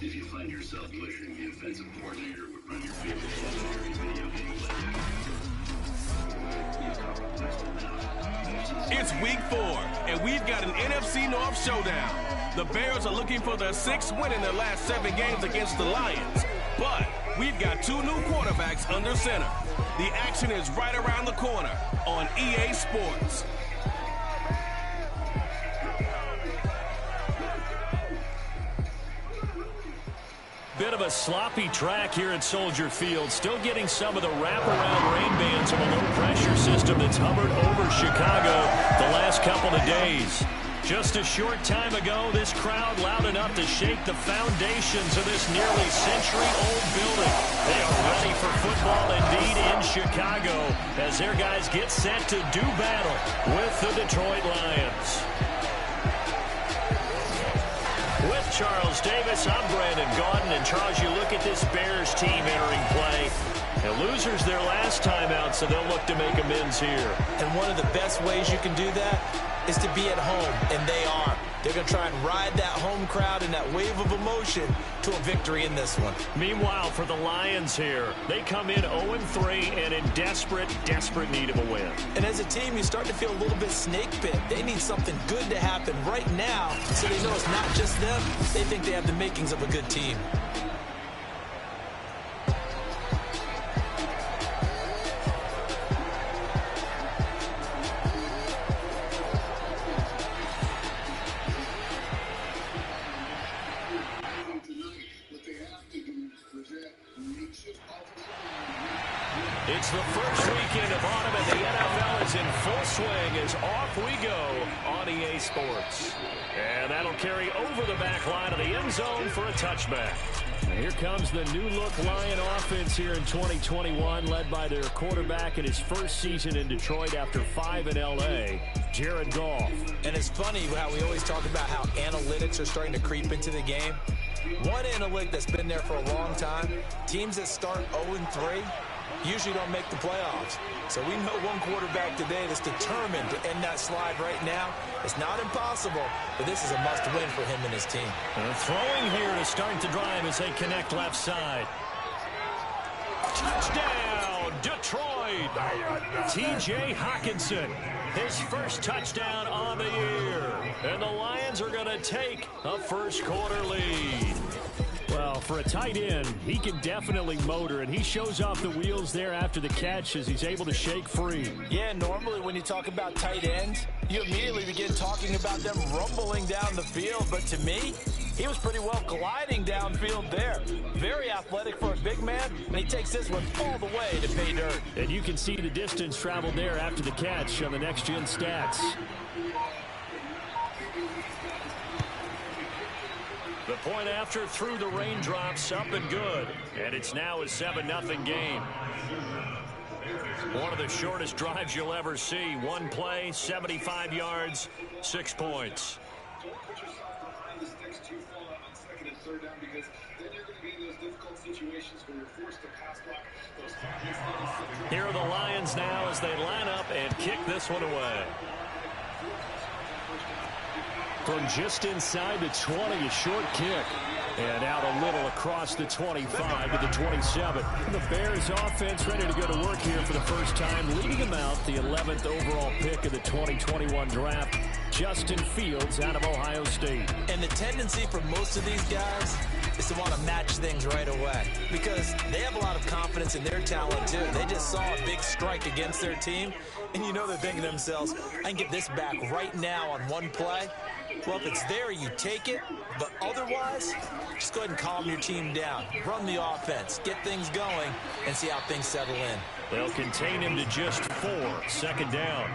If you find yourself pushing the offensive coordinator would run your favorite legendary video game player. It's week 4, and we've got an NFC North showdown. The Bears are looking for their 6th win in their last 7 games against the Lions. But we've got 2 new quarterbacks under center. The action is right around the corner on EA Sports. Bit of a sloppy track here at Soldier Field. Still getting some of the wraparound rain bands of a low-pressure system that's hovered over Chicago the last couple of days. Just a short time ago, this crowd loud enough to shake the foundations of this nearly century-old building. They are ready for football indeed in Chicago as their guys get set to do battle with the Detroit Lions. With Charles Davis, I'm Brandon Gaudin. And Charles, you look at this Bears team entering play. The losers their last time out, so they'll look to make amends here. And one of the best ways you can do that is to be at home, and they are. They're going to try and ride that home crowd and that wave of emotion to a victory in this one. Meanwhile, for the Lions here, they come in 0-3 and in desperate need of a win. And as a team, you start to feel a little bit snake bit. They need something good to happen right now so they know it's not just them. They think they have the makings of a good team. It's the first weekend of autumn, and the NFL is in full swing as off we go on EA Sports. And that'll carry over the back line of the end zone for a touchback. And here comes the new-look Lion offense here in 2021, led by their quarterback in his first season in Detroit after 5 in L.A., Jared Goff. And it's funny how we always talk about how analytics are starting to creep into the game. One analytic that's been there for a long time, teams that start 0-3 usually don't make the playoffs. So we know one quarterback today that's determined to end that slide right now. It's not impossible, but this is a must-win for him and his team. Throwing here to start the drive as they connect left side. Touchdown, Detroit! T.J. Hockenson, his first touchdown on the year. And the Lions are going to take a first-quarter lead. Well, for a tight end, he can definitely motor, and he shows off the wheels there after the catch as he's able to shake free. Yeah, normally when you talk about tight ends, you immediately begin talking about them rumbling down the field. But to me, he was pretty well gliding downfield there. Very athletic for a big man, and he takes this one all the way to pay dirt. And you can see the distance traveled there after the catch on the next-gen stats. The point after through the raindrops, up and good. And it's now a 7-0 game. One of the shortest drives you'll ever see. One play, 75 yards, 6 points. Here are the Lions now as they line up and kick this one away. From just inside the 20, a short kick. And out a little across the 25 to the 27. The Bears offense ready to go to work here for the first time, leading them out the 11th overall pick of the 2021 draft, Justin Fields out of Ohio State. And the tendency for most of these guys is to want to match things right away because they have a lot of confidence in their talent too. They just saw a big strike against their team, and you know they're thinking to themselves, I can get this back right now on one play. Well, if it's there, you take it. But otherwise, just go ahead and calm your team down. Run the offense, get things going, and see how things settle in. They'll contain him to just 4. Second down.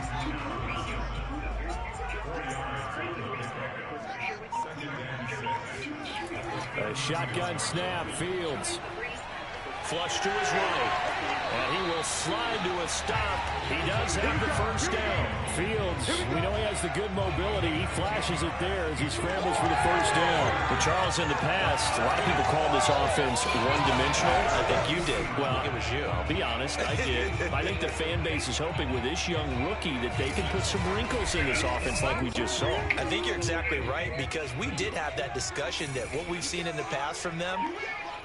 A shotgun snap, Fields. Flush to his right. And he will slide to a stop. He does have the first down. Fields, we know he has the good mobility. He flashes it there as he scrambles for the first down. The Charles, in the past, a lot of people called this offense one-dimensional. I think you did. Well, I think it was you. I'll be honest, I did. I think the fan base is hoping with this young rookie that they can put some wrinkles in this offense like we just saw. I think you're exactly right, because we did have that discussion that what we've seen in the past from them,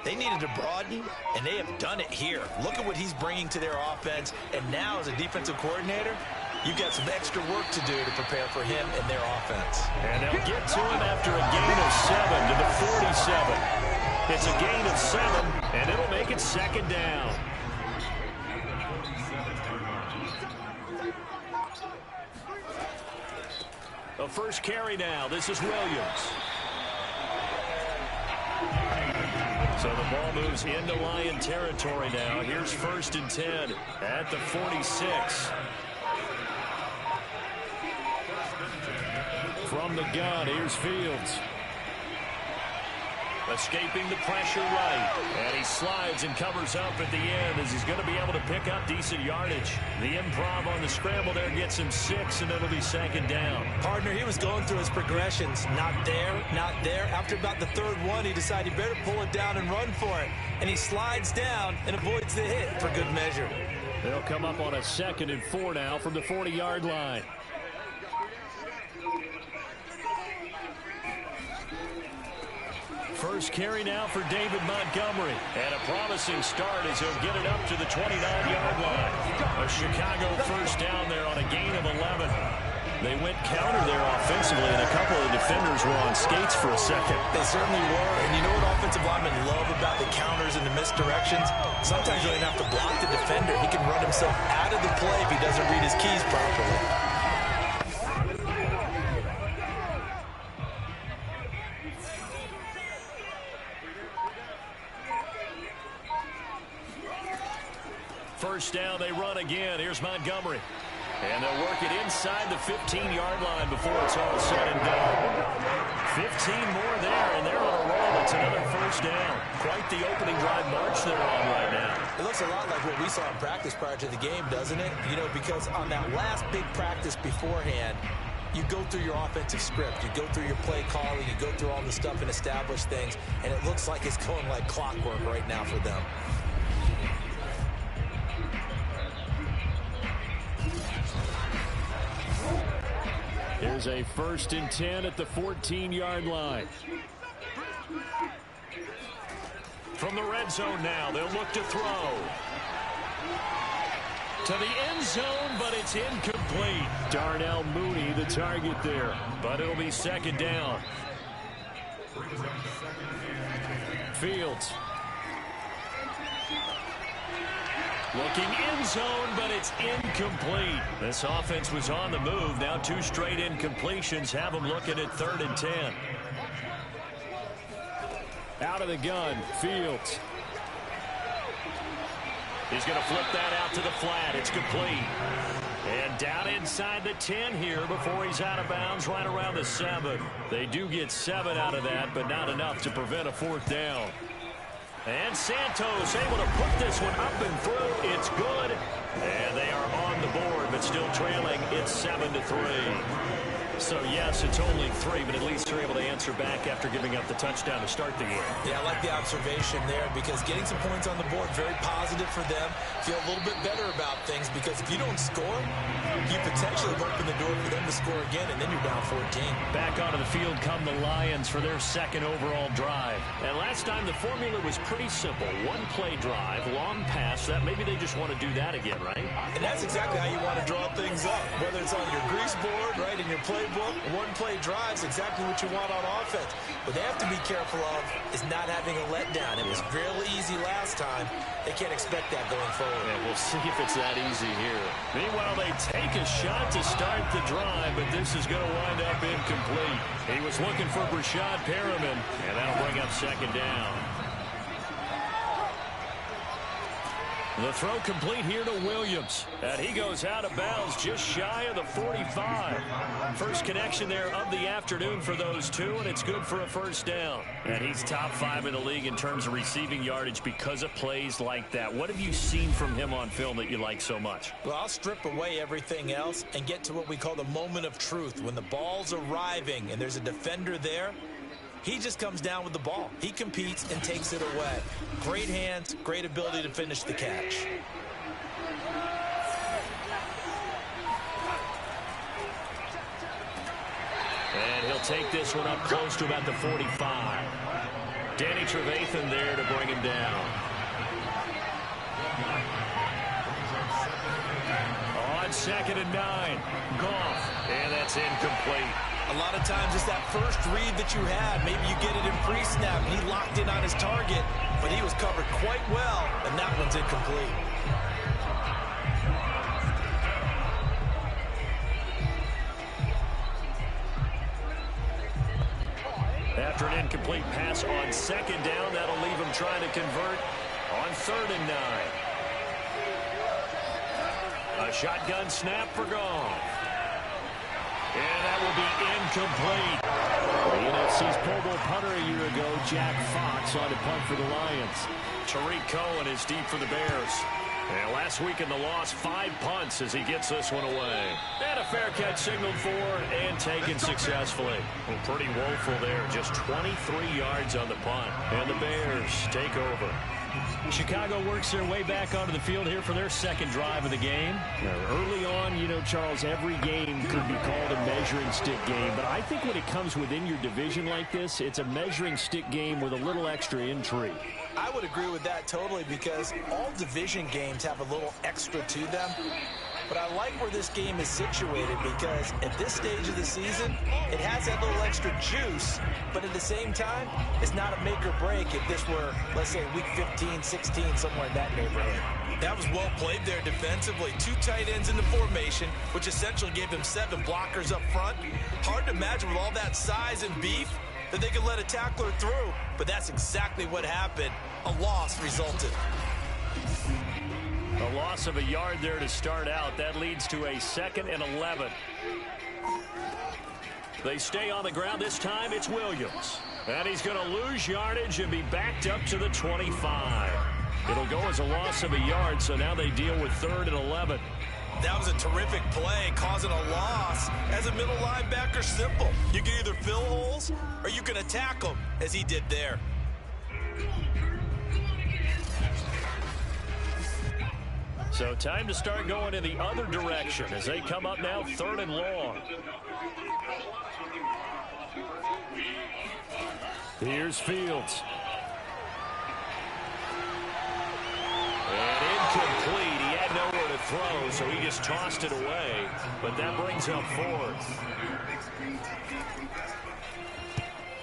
they needed to broaden, and they have done it here. Look at what he's bringing to their offense, and now as a defensive coordinator, you've got some extra work to do to prepare for him and their offense. And they'll get to him after a gain of 7 to the 47. It's a gain of 7, and it'll make it second down. The first carry now. This is Williams. So the ball moves into Lion territory now. Here's 1st and 10 at the 46. From the gun, here's Fields. Escaping the pressure right. And he slides and covers up at the end as he's going to be able to pick up decent yardage. The improv on the scramble there gets him 6, and it'll be second down. Partner, he was going through his progressions. Not there, not there. After about the 3rd one, he decided he better pull it down and run for it. And he slides down and avoids the hit for good measure. They'll come up on a 2nd and 4 now from the 40-yard line. First carry now for David Montgomery. And a promising start as he'll get it up to the 29-yard line. A Chicago first down there on a gain of 11. They went counter there offensively, and a couple of defenders were on skates for a second. They certainly were. And you know what offensive linemen love about the counters and the misdirections? Sometimes you don't have to block the defender. He can run himself out of the play if he doesn't read his keys properly. First down, they run again. Here's Montgomery. And they'll work it inside the 15-yard line before it's all said and done. 15 more there, and they're on a roll. It's another first down. Quite the opening drive march they're on right now. It looks a lot like what we saw in practice prior to the game, doesn't it? You know, because on that last big practice beforehand, you go through your offensive script. You go through your play calling. You go through all the stuff and establish things. And it looks like it's going like clockwork right now for them. Here's a 1st and 10 at the 14-yard line. From the red zone now, they'll look to throw. To the end zone, but it's incomplete. Darnell Mooney, the target there. But it'll be second down. Fields. Looking end zone, but it's incomplete. This offense was on the move. Now 2 straight incompletions have them looking at 3rd and 10. Out of the gun, Fields. He's going to flip that out to the flat. It's complete. And down inside the 10 here before he's out of bounds right around the 7. They do get 7 out of that, but not enough to prevent a 4th down. And Santos able to put this one up and through. It's good. And they are on the board, but still trailing. It's 7-3. So, yes, it's only 3, but at least they're able to answer back after giving up the touchdown to start the game. Yeah, I like the observation there, because getting some points on the board, very positive for them. Feel a little bit better about things, because if you don't score, you potentially open the door for them to score again, and then you're down 14. Back onto the field come the Lions for their 2nd overall drive. And last time the formula was pretty simple. 1-play drive, long pass. That maybe they just want to do that again, right? And that's exactly how you want to draw things up. Whether it's on your grease board, right, in your playbook, 1-play drive is exactly what you want on offense. What they have to be careful of is not having a letdown. It was really easy last time. They can't expect that going forward. And we'll see if it's that easy here. Meanwhile, they take a shot to start the drive, but this is going to wind up incomplete. He was looking for Brashad Perriman, and that'll bring up second down. The throw complete here to Williams. And he goes out of bounds just shy of the 45. First connection there of the afternoon for those two, and it's good for a first down. And he's top 5 in the league in terms of receiving yardage because of plays like that. What have you seen from him on film that you like so much? Well, I'll strip away everything else and get to what we call the moment of truth. When the ball's arriving and there's a defender there, He just comes down with the ball. He competes and takes it away. Great hands, great ability to finish the catch. And he'll take this one up close to about the 45. Danny Trevathan there to bring him down. On 2nd and 9. Goff. And that's incomplete. A lot of times it's that first read that you had. Maybe you get it in pre-snap, and he locked in on his target, but he was covered quite well, and that one's incomplete. After an incomplete pass on 2nd down, that'll leave him trying to convert on 3rd and 9. A shotgun snap for Goff. And that will be incomplete. The NFC's Pro Bowl punter a year ago, Jack Fox, on to punt for the Lions. Tariq Cohen is deep for the Bears. And last week in the loss, 5 punts as he gets this one away. And a fair catch signaled for and taken successfully. Well, pretty woeful there. Just 23 yards on the punt. And the Bears take over. Chicago works their way back onto the field here for their 2nd drive of the game. Now, early on, you know, Charles, every game could be called a measuring stick game. But I think when it comes within your division like this, it's a measuring stick game with a little extra intrigue. I would agree with that totally, because all division games have a little extra to them. But I like where this game is situated, because at this stage of the season, it has that little extra juice, but at the same time, it's not a make or break if this were, let's say, week 15, 16, somewhere in that neighborhood. That was well played there defensively. 2 tight ends in the formation, which essentially gave them 7 blockers up front. Hard to imagine with all that size and beef that they could let a tackler through, but that's exactly what happened. A loss resulted. A loss of a yard there to start out. That leads to a 2nd and 11. They stay on the ground. This time it's Williams. And he's going to lose yardage and be backed up to the 25. It'll go as a loss of a yard, so now they deal with 3rd and 11. That was a terrific play, causing a loss. As a middle linebacker, simple. You can either fill holes or you can attack them, as he did there. So time to start going in the other direction as they come up now 3rd and long. Here's Fields. And incomplete. He had nowhere to throw, so he just tossed it away. But that brings up 4th.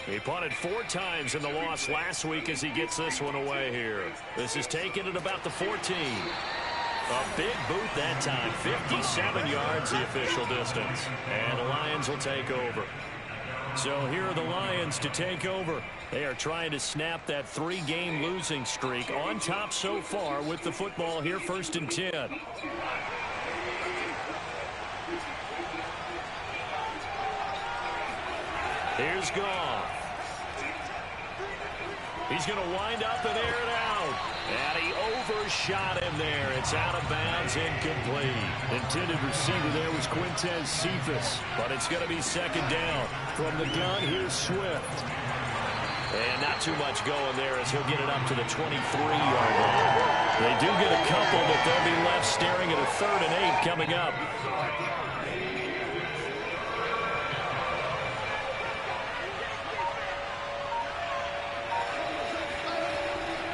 He punted 4 times in the loss last week as he gets this one away here. This is taken at about the 14. A big boot that time. 57 yards the official distance. And the Lions will take over. So here are the Lions to take over. They are trying to snap that 3-game losing streak, on top so far with the football here, 1st and 10. Here's Goff. He's going to wind up and air it out. And he overshot him there. It's out of bounds, incomplete. Intended receiver there was Quintez Cephas. But it's going to be 2nd down. From the gun, here's Swift. And not too much going there as he'll get it up to the 23-yard line. They do get a couple, but they'll be left staring at a 3rd and 8 coming up.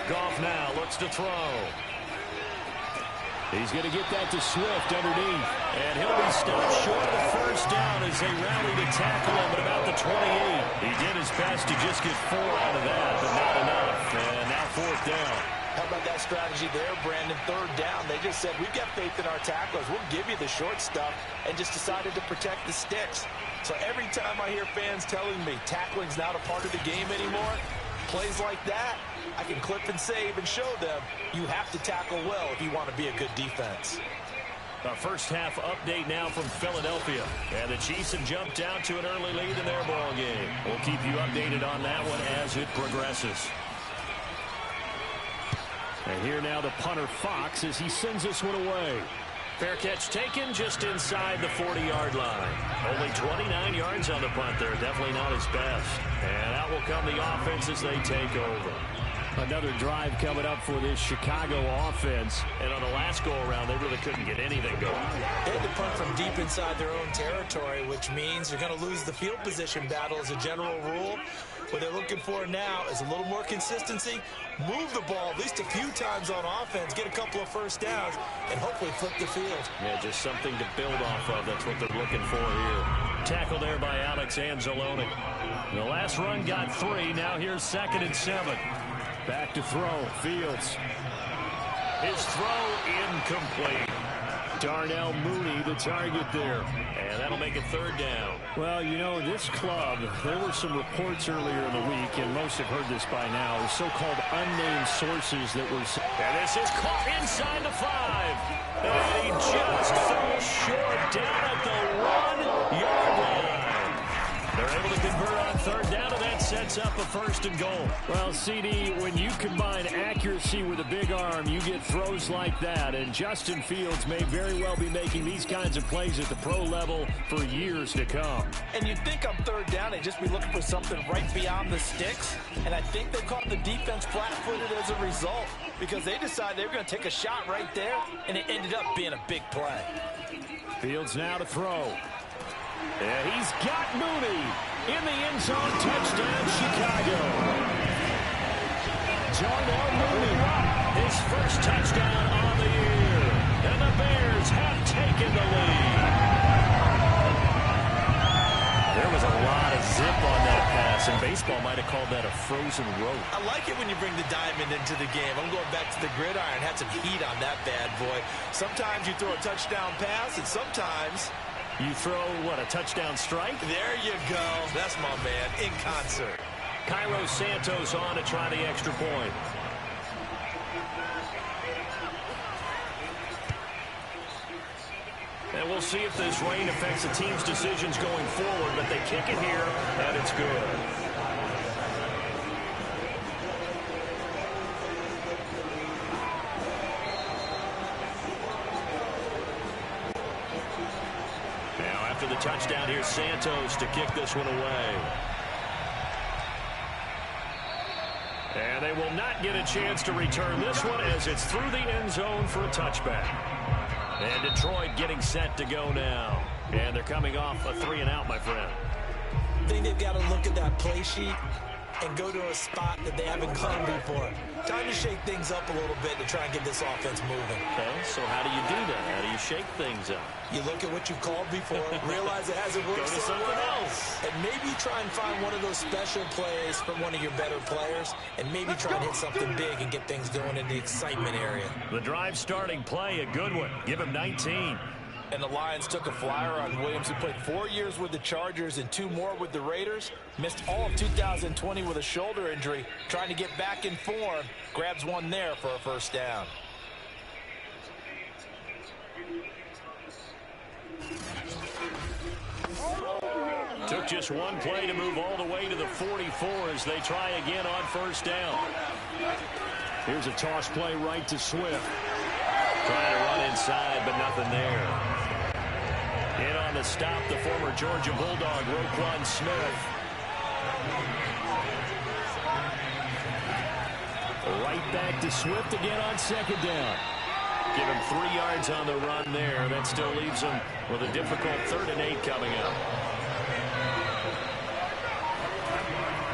Goff now looks to throw. He's going to get that to Swift underneath. And he'll be stopped short of the 1st down as they rally to tackle him at about the 28. He did his best to just get 4 out of that, but not enough. And now 4th down. How about that strategy there, Brandon? 3rd down. They just said, we've got faith in our tacklers. We'll give you the short stuff, and just decided to protect the sticks. So every time I hear fans telling me tackling's not a part of the game anymore, plays like that, I can clip and save and show them you have to tackle well if you want to be a good defense. A first half update now from Philadelphia. And the Chiefs have jumped out to an early lead in their ball game. We'll keep you updated on that one as it progresses. And here now the punter Fox as he sends this one away. Fair catch taken just inside the 40-yard line. Only 29 yards on the punt there. Definitely not his best. And out will come the offense as they take over. Another drive coming up for this Chicago offense. And on the last go-around, they really couldn't get anything going. They had to punt from deep inside their own territory, which means you're going to lose the field position battle as a general rule. What they're looking for now is a little more consistency, move the ball at least a few times on offense, get a couple of first downs, and hopefully flip the field. Yeah, just something to build off of. That's what they're looking for here. Tackle there by Alex Anzalone. The last run got 3. Now here's 2nd and 7. Back to throw. Fields. His throw incomplete. Darnell Mooney, the target there. And that'll make it 3rd down. Well, you know, this club, there were some reports earlier in the week, and most have heard this by now, so-called unnamed sources that were... And this is caught inside the 5. And he just fell short down at the 1-yard line. They're able to convert on 3rd down, and that sets up a 1st and goal. Well, CD, when you combine accuracy with a big arm, you get throws like that. And Justin Fields may very well be making these kinds of plays at the pro level for years to come. And you'd think on 3rd down, they'd just be looking for something right beyond the sticks. And I think they caught the defense flat-footed as a result because they decided they were going to take a shot right there, and it ended up being a big play. Fields now to throw. And he's got Mooney in the end zone. Touchdown, Chicago. Darnell Mooney, his first touchdown on the year. And the Bears have taken the lead. There was a lot of zip on that pass, and baseball might have called that a frozen rope. I like it when you bring the diamond into the game. I'm going back to the gridiron. Had some heat on that bad boy. Sometimes you throw a touchdown pass, and sometimes... you throw, what, a touchdown strike? There you go. That's my man, in concert. Cairo Santos on to try the extra point. And we'll see if this rain affects the team's decisions going forward, but they kick it here, and it's good. After the touchdown, here's Santos to kick this one away. And they will not get a chance to return this one as it's through the end zone for a touchback. And Detroit getting set to go now. And they're coming off a 3-and-out, my friend. I think they've got to look at that play sheet and go to a spot that they haven't gone before. Time to shake things up a little bit to try and get this offense moving. Okay, so how do you do that? How do you shake things up? You look at what you've called before, realize it hasn't worked Go to something else. and maybe try and find one of those special plays from one of your better players, and maybe try and hit something big and get things going in the excitement area. The drive starting play, a good one. Give him 19. And the Lions took a flyer on Williams, who played 4 years with the Chargers and 2 more with the Raiders. Missed all of 2020 with a shoulder injury. Trying to get back in form. Grabs one there for a 1st down. Took just one play to move all the way to the 44 as they try again on 1st down. here's a toss play right to Swift. Trying to run inside, but nothing there. In on the stop, the former Georgia Bulldog, Roquan Smith. Right back to Swift again on 2nd down. Give him 3 yards on the run there. That still leaves him with a difficult 3rd and 8 coming up.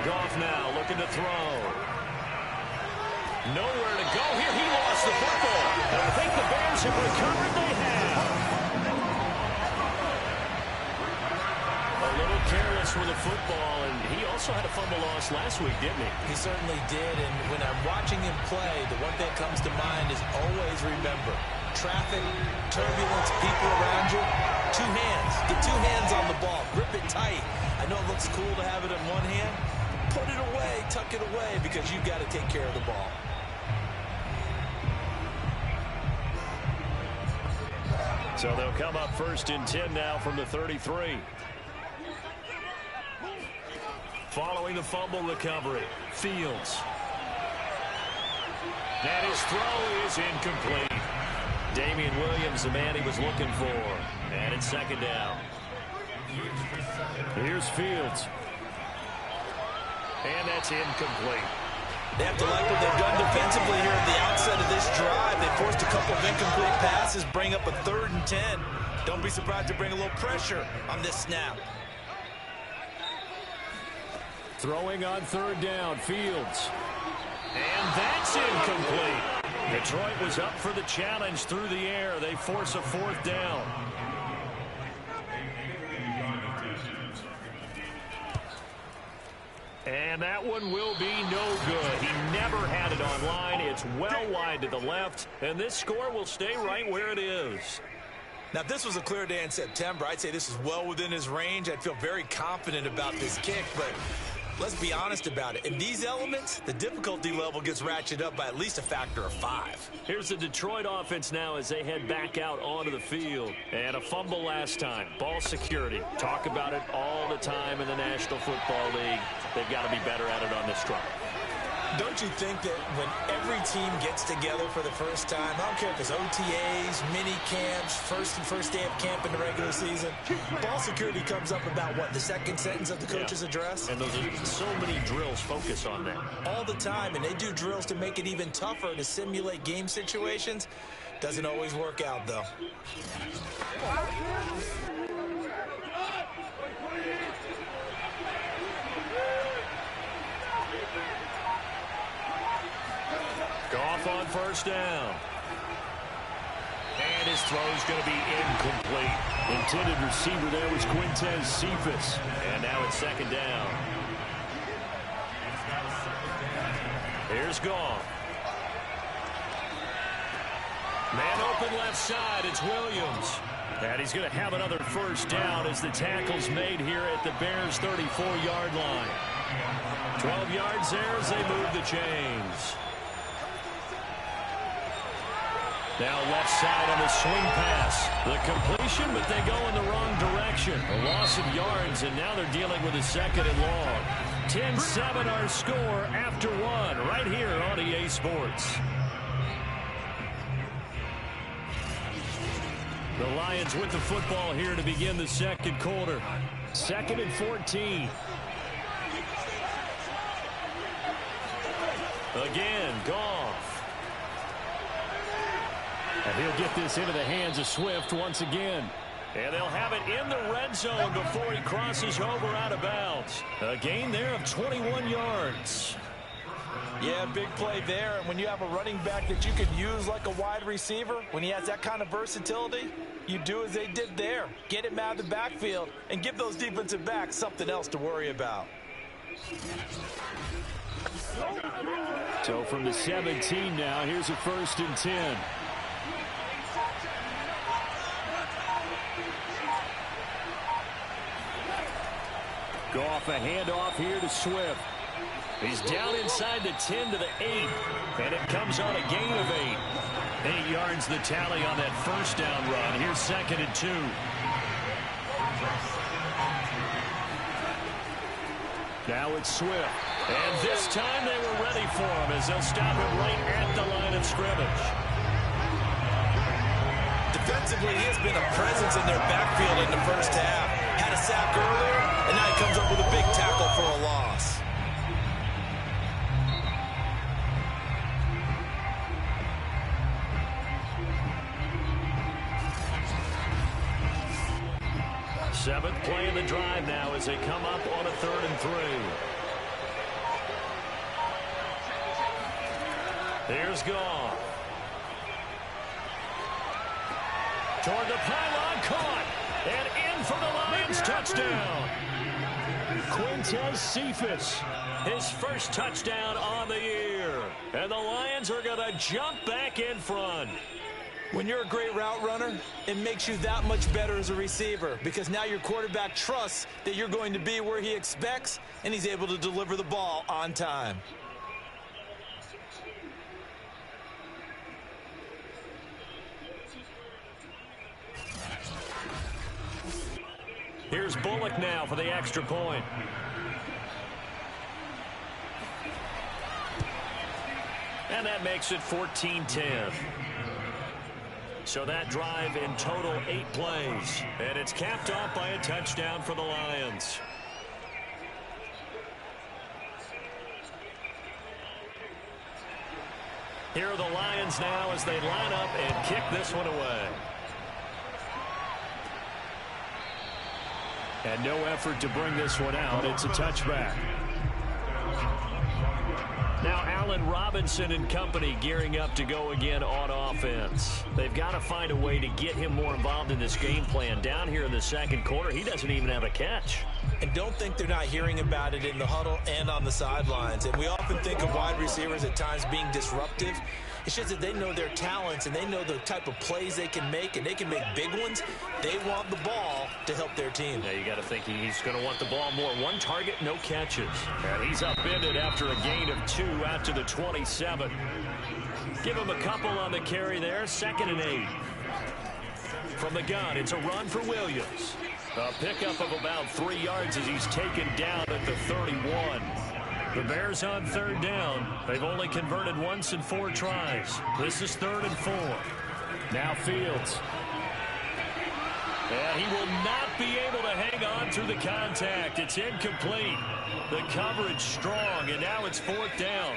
Goff now looking to throw. Nowhere to go here. He lost the football. And I think the Bears have recovered. They have. A little careless with the football, and he also had a fumble loss last week, didn't he? He certainly did, and when I'm watching him play, the one thing that comes to mind is always remember, traffic, turbulence, people around you, 2 hands. Get 2 hands on the ball. Grip it tight. I know it looks cool to have it in one hand. Put it away, tuck it away, because you've got to take care of the ball. So they'll come up 1st and 10 now from the 33. Following the fumble recovery, Fields. And his throw is incomplete. Damian Williams, the man he was looking for. And it's second down. Here's Fields. And that's incomplete. They have to like what they've done defensively here at the outset of this drive. They forced a couple of incomplete passes, bring up a 3rd and 10. Don't be surprised to bring a little pressure on this snap. Throwing on 3rd down, Fields. And that's incomplete. Detroit was up for the challenge through the air. They force a 4th down. And that one will be no good. He never had it on line. It's well wide to the left. And this score will stay right where it is. Now, if this was a clear day in September, I'd say this is well within his range. I'd feel very confident about this kick, but let's be honest about it. In these elements, the difficulty level gets ratcheted up by at least a factor of 5. Here's the Detroit offense now as they head back out onto the field. And a fumble last time. Ball security. Talk about it all the time in the National Football League. They've got to be better at it on this drive. Don't you think that when every team gets together for the first time, I don't care if it's OTAs, mini camps, first day of camp in the regular season, ball security comes up about, what, the second sentence of the coach's address? And those are so many drills focus on that. All the time, and they do drills to make it even tougher to simulate game situations. Doesn't always work out, though. Goff on 1st down. And his throw's going to be incomplete. Intended receiver there was Quintez Cephas. And now it's 2nd down. Here's Goff. Man open left side. It's Williams. And he's going to have another 1st down as the tackle's made here at the Bears' 34-yard line. 12 yards there as they move the chains. Now left side on the swing pass. The completion, but they go in the wrong direction. A loss of yards, and now they're dealing with a 2nd and long. 10-7 our score after 1 right here on EA Sports. The Lions with the football here to begin the 2nd quarter. 2nd and 14. Again, Goff. And he'll get this into the hands of Swift once again. And they'll have it in the red zone before he crosses over out of bounds. A gain there of 21 yards. Yeah, big play there. And when you have a running back that you could use like a wide receiver, when he has that kind of versatility, you do as they did there. Get him out of the backfield and give those defensive backs something else to worry about. So from the 17 now, here's a 1st and 10. Goff, a handoff here to Swift. He's down inside the 10 to the 8. And it comes on a gain of 8. 8 yards the tally on that 1st down run. Here's 2nd and 2. Now it's Swift. And this time they were ready for him as they'll stop him right at the line of scrimmage. Defensively, he has been a presence in their backfield in the 1st half. Had a sack earlier, and now he comes up with a big tackle for a loss. Seventh play of the drive now as they come up on a 3rd and 3. Here's Goff. Toward the pylon, caught. And in for the Lions touchdown. Quintez Cephas, his 1st touchdown on the year. And the Lions are going to jump back in front. When you're a great route runner, it makes you that much better as a receiver because now your quarterback trusts that you're going to be where he expects, and he's able to deliver the ball on time. Here's Bullock now for the extra point. And that makes it 14-10. So that drive in total 8 plays. And it's capped off by a touchdown for the Lions. Here are the Lions now as they line up and kick this one away. And no effort to bring this one out. It's a touchback. Now Allen Robinson and company gearing up to go again on offense. They've got to find a way to get him more involved in this game plan. Down here in the second quarter, he doesn't even have a catch. And don't think they're not hearing about it in the huddle and on the sidelines. And we often think of wide receivers at times being disruptive. It's just that they know their talents and they know the type of plays they can make, and they can make big ones. They want the ball to help their team. Yeah, you got to think he's going to want the ball more. 1 target, no catches. And he's upended after a gain of 2 out to the 27. Give him a couple on the carry there. 2nd and 8. From the gun, it's a run for Williams. A pickup of about 3 yards as he's taken down at the 31. The Bears on 3rd down. They've only converted once in 4 tries. This is 3rd and 4. Now Fields. And he will not be able to hang on through the contact. It's incomplete. The coverage strong, and now it's 4th down.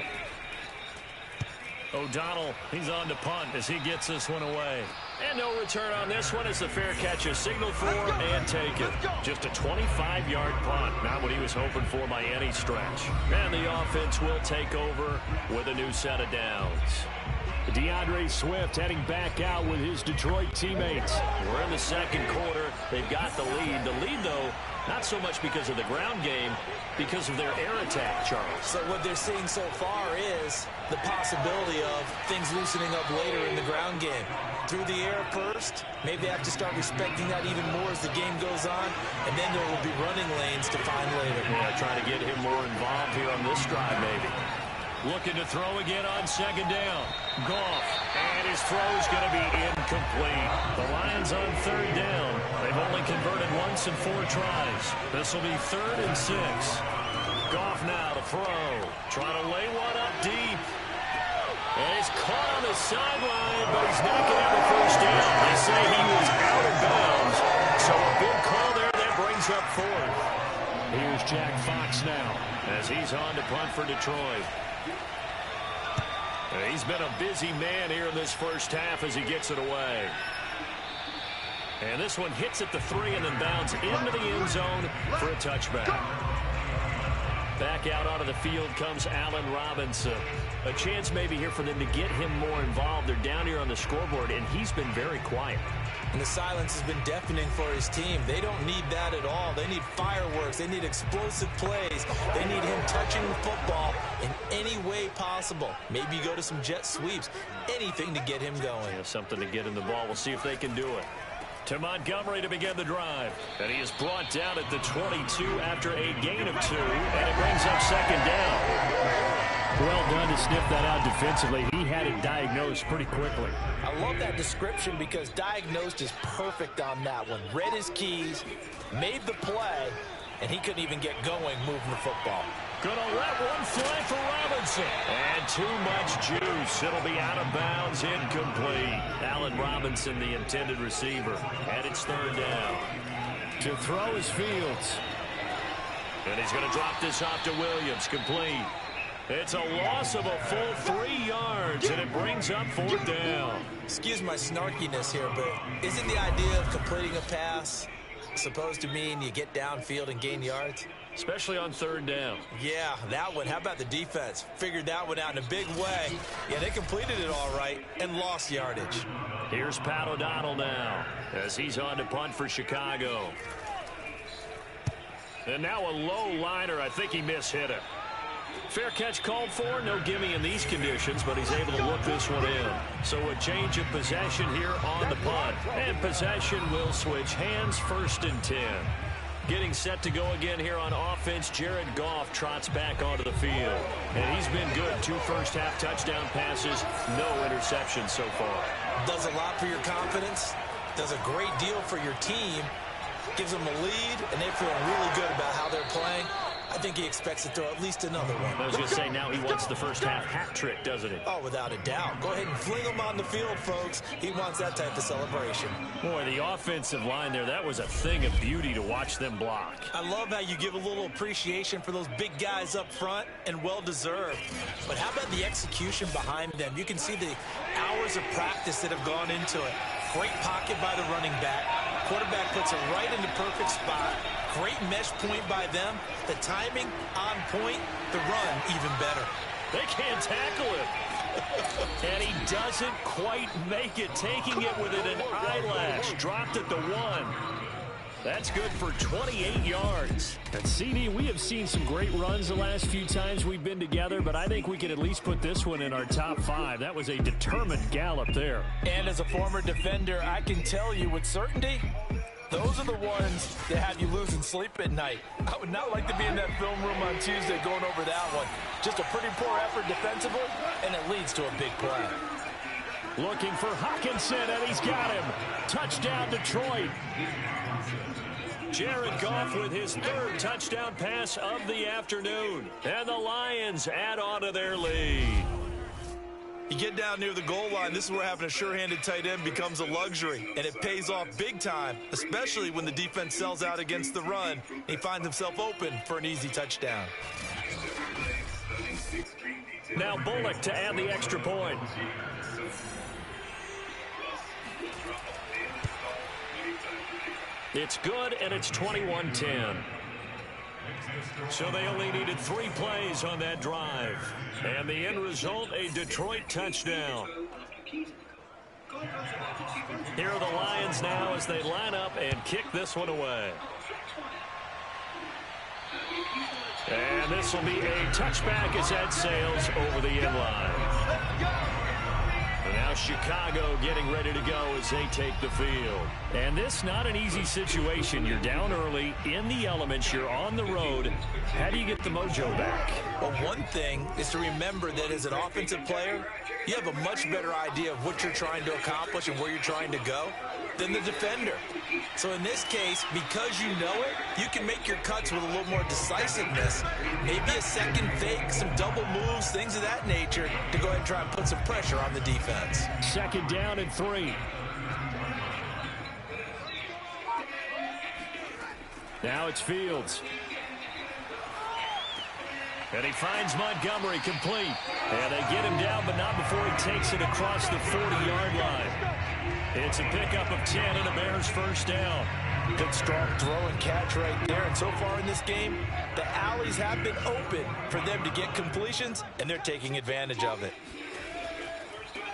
O'Donnell, he's on to punt as he gets this one away. And no return on this one as the fair catch is signaled for and taken. Just a 25-yard punt. Not what he was hoping for by any stretch. And the offense will take over with a new set of downs. DeAndre Swift heading back out with his Detroit teammates. We're in the second quarter. They've got the lead. The lead, though, not so much because of the ground game, because of their air attack, Charles. So what they're seeing so far is the possibility of things loosening up later in the ground game. Through the air first, maybe they have to start respecting that even more as the game goes on, and then there will be running lanes to find later. Yeah, trying to get him more involved here on this drive, maybe. Looking to throw again on 2nd down. Goff. And his throw's going to be incomplete. The Lions on 3rd down. They've only converted once in 4 tries. This will be 3rd and 6. Goff now to throw. Trying to lay one up deep. And he's caught on the sideline, but he's not going to have a first down. They say he was out of bounds. So a big call there that brings up 4th. Here's Jack Fox now as he's on to punt for Detroit. He's been a busy man here in this first half as he gets it away. And this one hits at the 3 and then bounds into the end zone for a touchback. Back out onto the field comes Allen Robinson. A chance maybe here for them to get him more involved. They're down here on the scoreboard, and he's been very quiet. And the silence has been deafening for his team. They don't need that at all. They need fireworks. They need explosive plays. They need him touching the football in any way possible. Maybe you go to some jet sweeps. Anything to get him going. Yeah, something to get him the ball. We'll see if they can do it. To Montgomery to begin the drive. And he is brought down at the 22 after a gain of 2. And it brings up 2nd down. Well done to sniff that out defensively. He had it diagnosed pretty quickly. I love that description because diagnosed is perfect on that one. Read his keys, made the play, and he couldn't even get going moving the football. Gonna let one fly for Robinson. And too much juice. It'll be out of bounds, incomplete. Allen Robinson, the intended receiver. And it's 3rd down. To throw is Fields. And he's going to drop this off to Williams, complete. It's a loss of a full 3 yards, and it brings up 4th down. Excuse my snarkiness here, but isn't the idea of completing a pass supposed to mean you get downfield and gain yards? Especially on 3rd down. Yeah, that one. How about the defense? Figured that one out in a big way. Yeah, they completed it all right and lost yardage. Here's Pat O'Donnell now as he's on to punt for Chicago. And now a low liner. I think he mishit it. Fair catch called for. No gimme in these conditions, but he's able to look this one in. So a change of possession here on the punt. And possession will switch hands, 1st and 10. Getting set to go again here on offense. Jared Goff trots back onto the field. And he's been good. 2 first-half touchdown passes. No interceptions so far. Does a lot for your confidence. Does a great deal for your team. Gives them a lead, and they feel really good about how they're playing. I think he expects to throw at least another one. I was going to say, now he wants the first half hat trick, doesn't he? Oh, without a doubt. Go ahead and fling him on the field, folks. He wants that type of celebration. Boy, the offensive line there, that was a thing of beauty to watch them block. I love how you give a little appreciation for those big guys up front, and well-deserved. But how about the execution behind them? You can see the hours of practice that have gone into it. Great pocket by the running back. Quarterback puts it right in the perfect spot. Great mesh point by them. The timing on point. The run even better. They can't tackle him. And he doesn't quite make it. Taking it within an eyelash. Dropped at the 1. That's good for 28 yards. And CD, we have seen some great runs the last few times we've been together, but I think we can at least put this one in our top 5. That was a determined gallop there. And as a former defender, I can tell you with certainty, those are the ones that have you losing sleep at night. I would not like to be in that film room on Tuesday going over that one. Just a pretty poor effort defensively, and it leads to a big play. Looking for Hawkinson, and he's got him. Touchdown, Detroit. Jared Goff with his 3rd touchdown pass of the afternoon. And the Lions add on to their lead. You get down near the goal line, this is where having a sure-handed tight end becomes a luxury, and it pays off big time, especially when the defense sells out against the run. He finds himself open for an easy touchdown. Now Bullock to add the extra point. It's good, and it's 21-10. So they only needed 3 plays on that drive. And the end result, a Detroit touchdown. Here are the Lions now as they line up and kick this one away. And this will be a touchback as that sails over the end line. And now Chicago getting ready to go as they take the field. And this not an easy situation. You're down early, in the elements, you're on the road. How do you get the mojo back? Well, one thing is to remember that as an offensive player, you have a much better idea of what you're trying to accomplish and where you're trying to go than the defender. So in this case, because you know it, you can make your cuts with a little more decisiveness. Maybe a second fake, some double moves, things of that nature to go ahead and try and put some pressure on the defense. 2nd down and 3. Now it's Fields. And he finds Montgomery complete. And they get him down, but not before he takes it across the 40-yard line. It's a pickup of 10 and a Bears first down. Good strong throw and catch right there. And so far in this game, the alleys have been open for them to get completions, and they're taking advantage of it.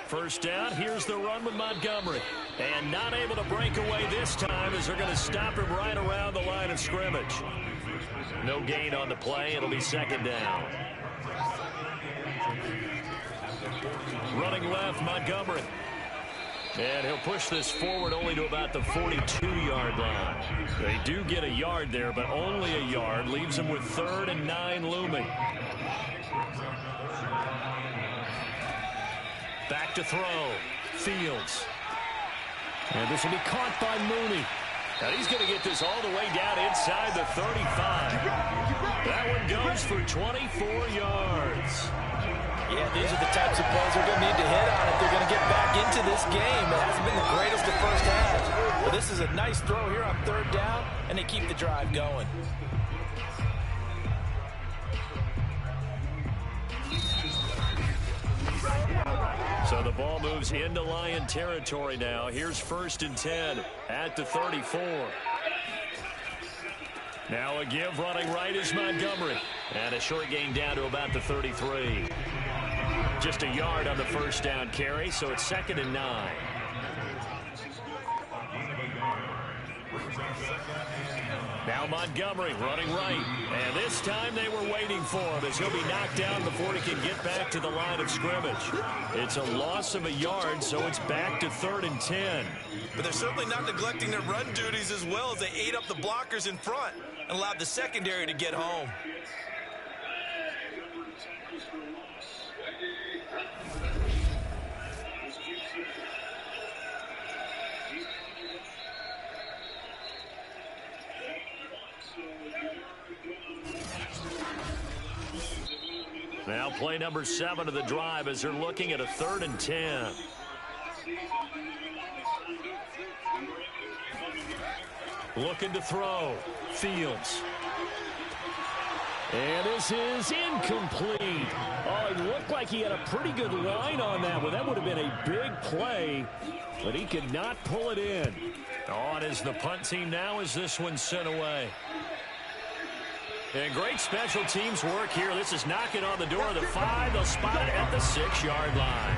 First down, here's the run with Montgomery. And not able to break away this time as they're going to stop him right around the line of scrimmage. No gain on the play. It'll be 2nd down. Running left, Montgomery. And he'll push this forward only to about the 42-yard line. They do get a yard there, but only a yard. Leaves them with 3rd and 9 looming. Back to throw. Fields. And this will be caught by Mooney. And he's going to get this all the way down inside the 35. That one goes for 24 yards. Yeah, these are the types of plays they're going to need to hit on if they're going to get back into this game. It hasn't been the greatest of first half. But this is a nice throw here on 3rd down, and they keep the drive going. So the ball moves into Lion territory now. Here's 1st and 10 at the 34. Now a give running right is Montgomery. And a short gain down to about the 33. Just a yard on the first down carry, so it's 2nd and 9. Now Montgomery running right. And this time they were waiting for him as he'll be knocked down before he can get back to the line of scrimmage. It's a loss of a yard, so it's back to 3rd and 10. But they're certainly not neglecting their run duties as well as they ate up the blockers in front and allowed the secondary to get home. Now play number 7 of the drive as they're looking at a 3rd and 10. Looking to throw. Fields. And this is incomplete. Oh, it looked like he had a pretty good line on that one. That would have been a big play, but he could not pull it in. On is the punt team now as this one's sent away. And great special teams work here. This is knocking on the door of the 5. They'll spot it at the 6-yard line.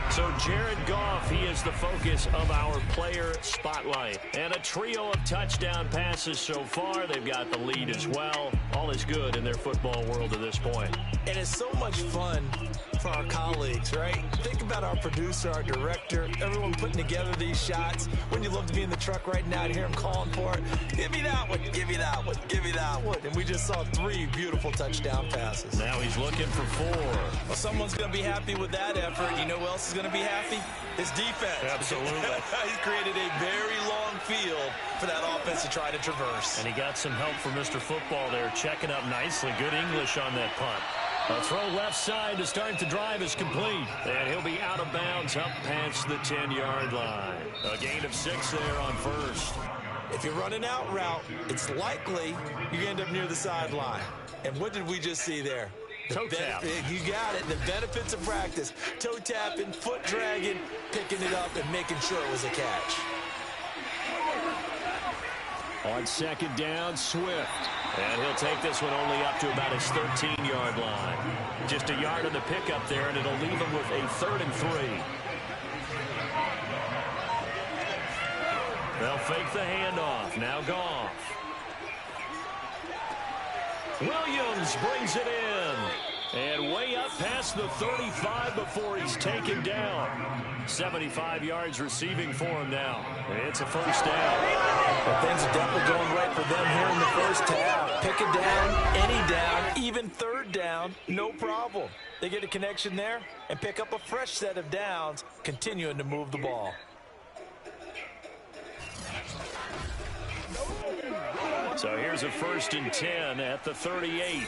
So Jared Goff, he is the focus of our player spotlight. And a trio of touchdown passes so far. They've got the lead as well. All is good in their football world at this point. And it's so much fun for our colleagues, right? Think about our producer, our director, everyone putting together these shots. Wouldn't you love to be in the truck right now and hear him calling for it? Give me that one, give me that one, give me that one. And we just saw 3 beautiful touchdown passes. Now he's looking for 4. Well, someone's going to be happy with that effort. You know who else is going to be happy? His defense. Absolutely. He's created a very long field for that offense to try to traverse. And he got some help from Mr. Football there, checking up nicely. Good English on that punt. A throw left side to start the drive is complete. And he'll be out of bounds up past the 10-yard line. A gain of 6 there on first. If you're running out route, it's likely you end up near the sideline. And what did we just see there? Toe tap. You got it. The benefits of practice. Toe tapping, foot dragging, picking it up, and making sure it was a catch. On 2nd down, Swift. And he'll take this one only up to about his 13-yard line. Just a yard on the pickup there, and it'll leave him with a 3rd and 3. They'll fake the handoff. Now Goff. Williams brings it in. And way up past the 35 before he's taken down. 75 yards receiving for him now. It's a first down. But things are definitely going right for them here in the first half. Pick it down, any down, even 3rd down, no problem. They get a connection there and pick up a fresh set of downs, continuing to move the ball. So here's a 1st and 10 at the 38.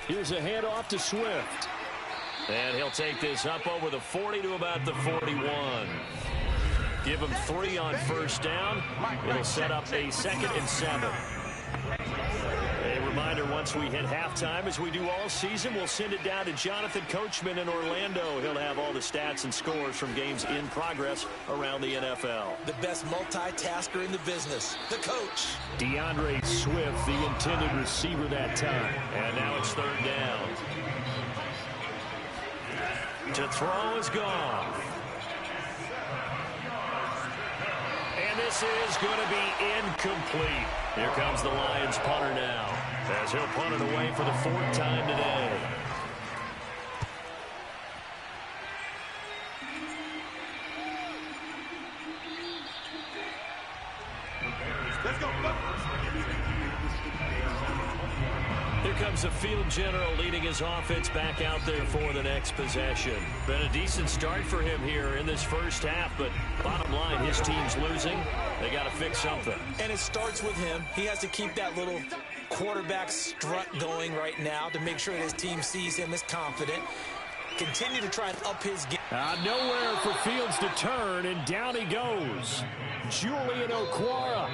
Here's a handoff to Swift. And he'll take this up over the 40 to about the 41. Give him 3 on first down. It'll set up a 2nd and 7. A reminder, once we hit halftime, as we do all season, we'll send it down to Jonathan Coachman in Orlando. He'll have all the stats and scores from games in progress around the NFL. The best multitasker in the business, the coach. DeAndre Swift, the intended receiver that time. And now it's 3rd down. To throw is Goff. And this is going to be incomplete. Here comes the Lions punter now, as he'll punt it away for the 4th time today. Let's go. Here comes the field general leading his offense back out there for the next possession. Been a decent start for him here in this first half, but bottom line, his team's losing. They got to fix something. And it starts with him. He has to keep that little quarterback strut going right now to make sure that his team sees him as confident. Continue to try and up his game. Nowhere for Fields to turn, and down he goes. Julian Okwara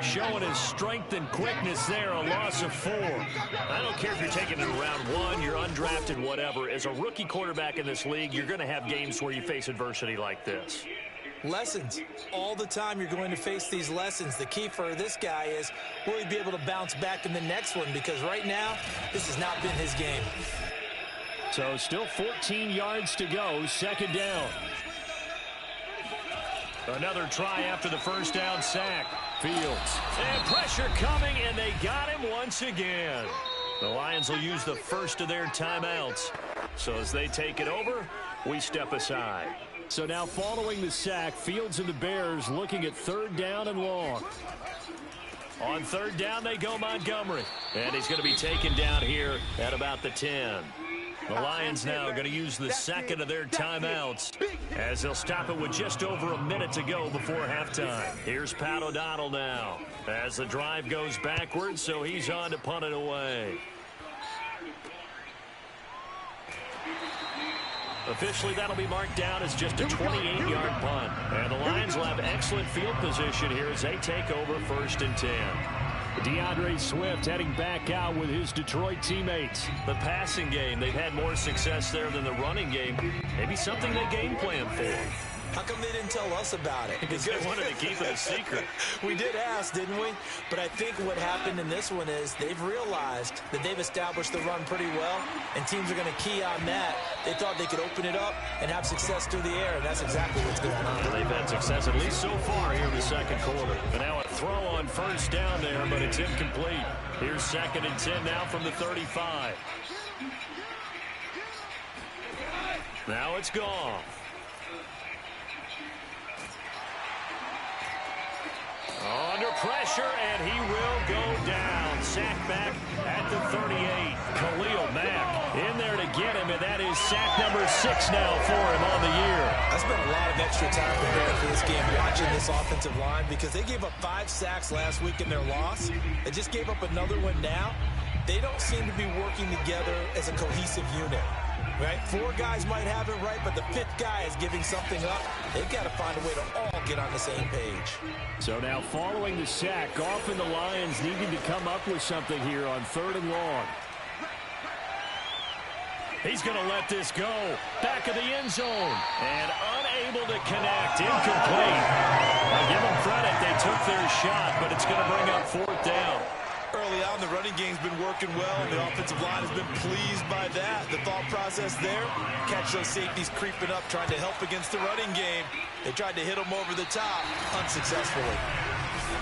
showing his strength and quickness there, a loss of 4. I don't care if you're taking it in round 1, you're undrafted, whatever. As a rookie quarterback in this league, you're going to have games where you face adversity like this. Lessons. All the time you're going to face these lessons. The key for this guy is, will he be able to bounce back in the next one? Because right now, this has not been his game. So still 14 yards to go, 2nd down. Another try after the first down sack. Fields. And pressure coming, and they got him once again. The Lions will use the first of their timeouts. So as they take it over, we step aside. So now following the sack, Fields and the Bears looking at 3rd down and long. On 3rd down, they go Montgomery. And he's going to be taken down here at about the 10. The Lions now going to use the second of their timeouts as they'll stop it with just over a minute to go before halftime. Here's Pat O'Donnell now as the drive goes backwards, so he's on to punt it away. Officially, that'll be marked down as just a 28-yard punt. And the Lions will have excellent field position here as they take over 1st and 10. DeAndre Swift heading back out with his Detroit teammates. The passing game, they've had more success there than the running game. Maybe something they game plan for. How come they didn't tell us about it? Because they wanted to keep it a secret. We did ask, didn't we? But I think what happened in this one is they've realized that they've established the run pretty well, and teams are going to key on that. They thought they could open it up and have success through the air, and that's exactly what's going on. They've had success at least so far here in the second quarter. And now a throw on 1st down there, but it's incomplete. Here's 2nd and 10 now from the 35. Now it's gone. Under pressure, and he will go down. Sack back at the 38. Khalil Mack in there to get him, and that is sack number 6 now for him on the year. I spent a lot of extra time preparing for this game, watching this offensive line, because they gave up 5 sacks last week in their loss. They just gave up another one now. They don't seem to be working together as a cohesive unit. Right? 4 guys might have it right, but the 5th guy is giving something up. They've got to find a way to all get on the same page. So now following the sack, often the Lions needing to come up with something here on 3rd and long. He's going to let this go. Back of the end zone. And unable to connect. Incomplete. I give them credit. They took their shot, but it's going to bring up 4th down. Early on, the running game's been working well, and the offensive line has been pleased by that. The thought process there, catch those safeties creeping up, trying to help against the running game. They tried to hit them over the top, unsuccessfully.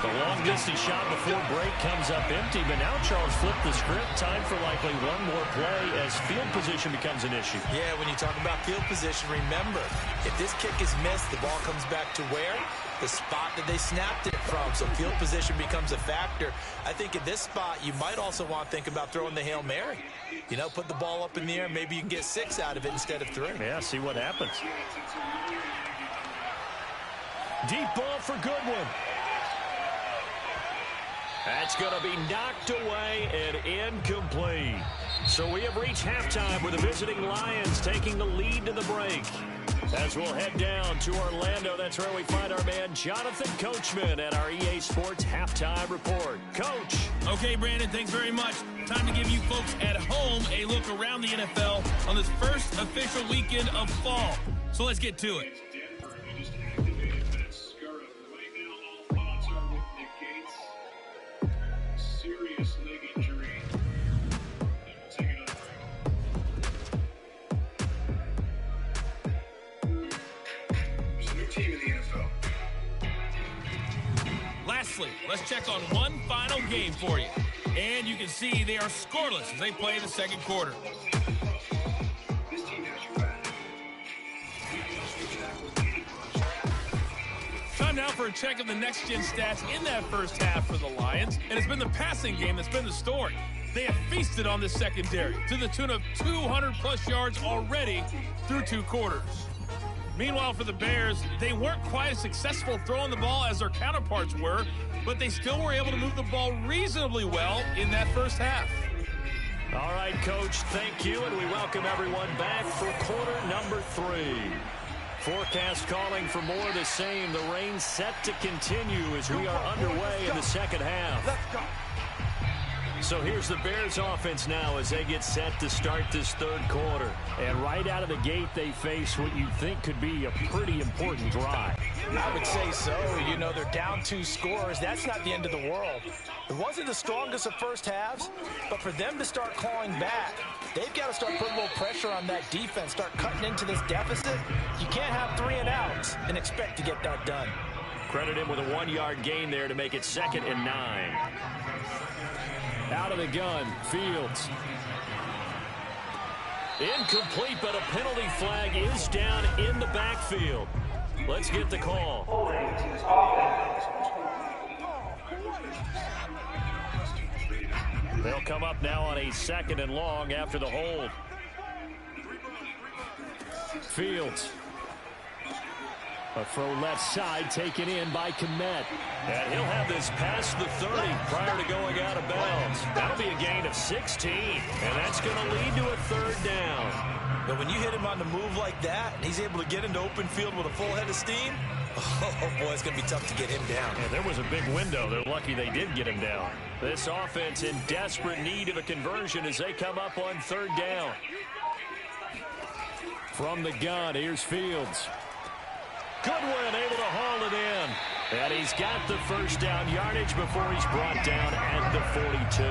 The long-distance shot before break comes up empty, but now Charles flipped the script. Time for likely one more play as field position becomes an issue. Yeah, when you talk about field position, remember, if this kick is missed, the ball comes back to where? The spot that they snapped it from. So field position becomes a factor. I think at this spot, you might also want to think about throwing the Hail Mary. You know, put the ball up in the air. Maybe you can get 6 out of it instead of 3. Yeah, see what happens. Deep ball for Goodwin. That's going to be knocked away and incomplete. So we have reached halftime with the visiting Lions taking the lead to the break. As we'll head down to Orlando, that's where we find our man Jonathan Coachman at our EA Sports Halftime Report. Coach. Okay, Brandon, thanks very much. Time to give you folks at home a look around the NFL on this first official weekend of fall. So let's get to it. Denver, who just activated that scarab. Right now, all thoughts are with Nick Gates. Serious leg injury. And we'll take another break. There's a new team in the NFL. Lastly, let's check on one final game for you. And you can see they are scoreless as they play the second quarter. This team has your back. Time now for a check of the next-gen stats in that first half for the Lions. And it's been the passing game that's been the story. They have feasted on the secondary to the tune of 200-plus yards already through 2 quarters. Meanwhile, for the Bears, they weren't quite as successful throwing the ball as their counterparts were, but they still were able to move the ball reasonably well in that first half. All right, Coach, thank you, and we welcome everyone back for quarter number 3. Forecast calling for more of the same. The rain set to continue as we are underway in the second half. So here's the Bears offense now as they get set to start this third quarter. And right out of the gate, they face what you think could be a pretty important drive. I would say so. You know, they're down 2 scores. That's not the end of the world. It wasn't the strongest of first halves, but for them to start clawing back, they've got to start putting a little pressure on that defense, start cutting into this deficit. You can't have 3 and outs and expect to get that done. Credit him with a 1-yard gain there to make it 2nd and 9. Out of the gun, Fields. Incomplete, but a penalty flag is down in the backfield. Let's get the call. They'll come up now on a 2nd and long after the hold. Fields. A throw left side taken in by Kmet. And he'll have this past the 30 prior to going out of bounds. That'll be a gain of 16. And that's going to lead to a third down. But when you hit him on the move like that, and he's able to get into open field with a full head of steam, oh, boy, it's going to be tough to get him down. And there was a big window. They're lucky they did get him down. This offense in desperate need of a conversion as they come up on third down. From the gun, here's Fields. Goodwin able to haul it in. And he's got the first down yardage before he's brought down at the 42.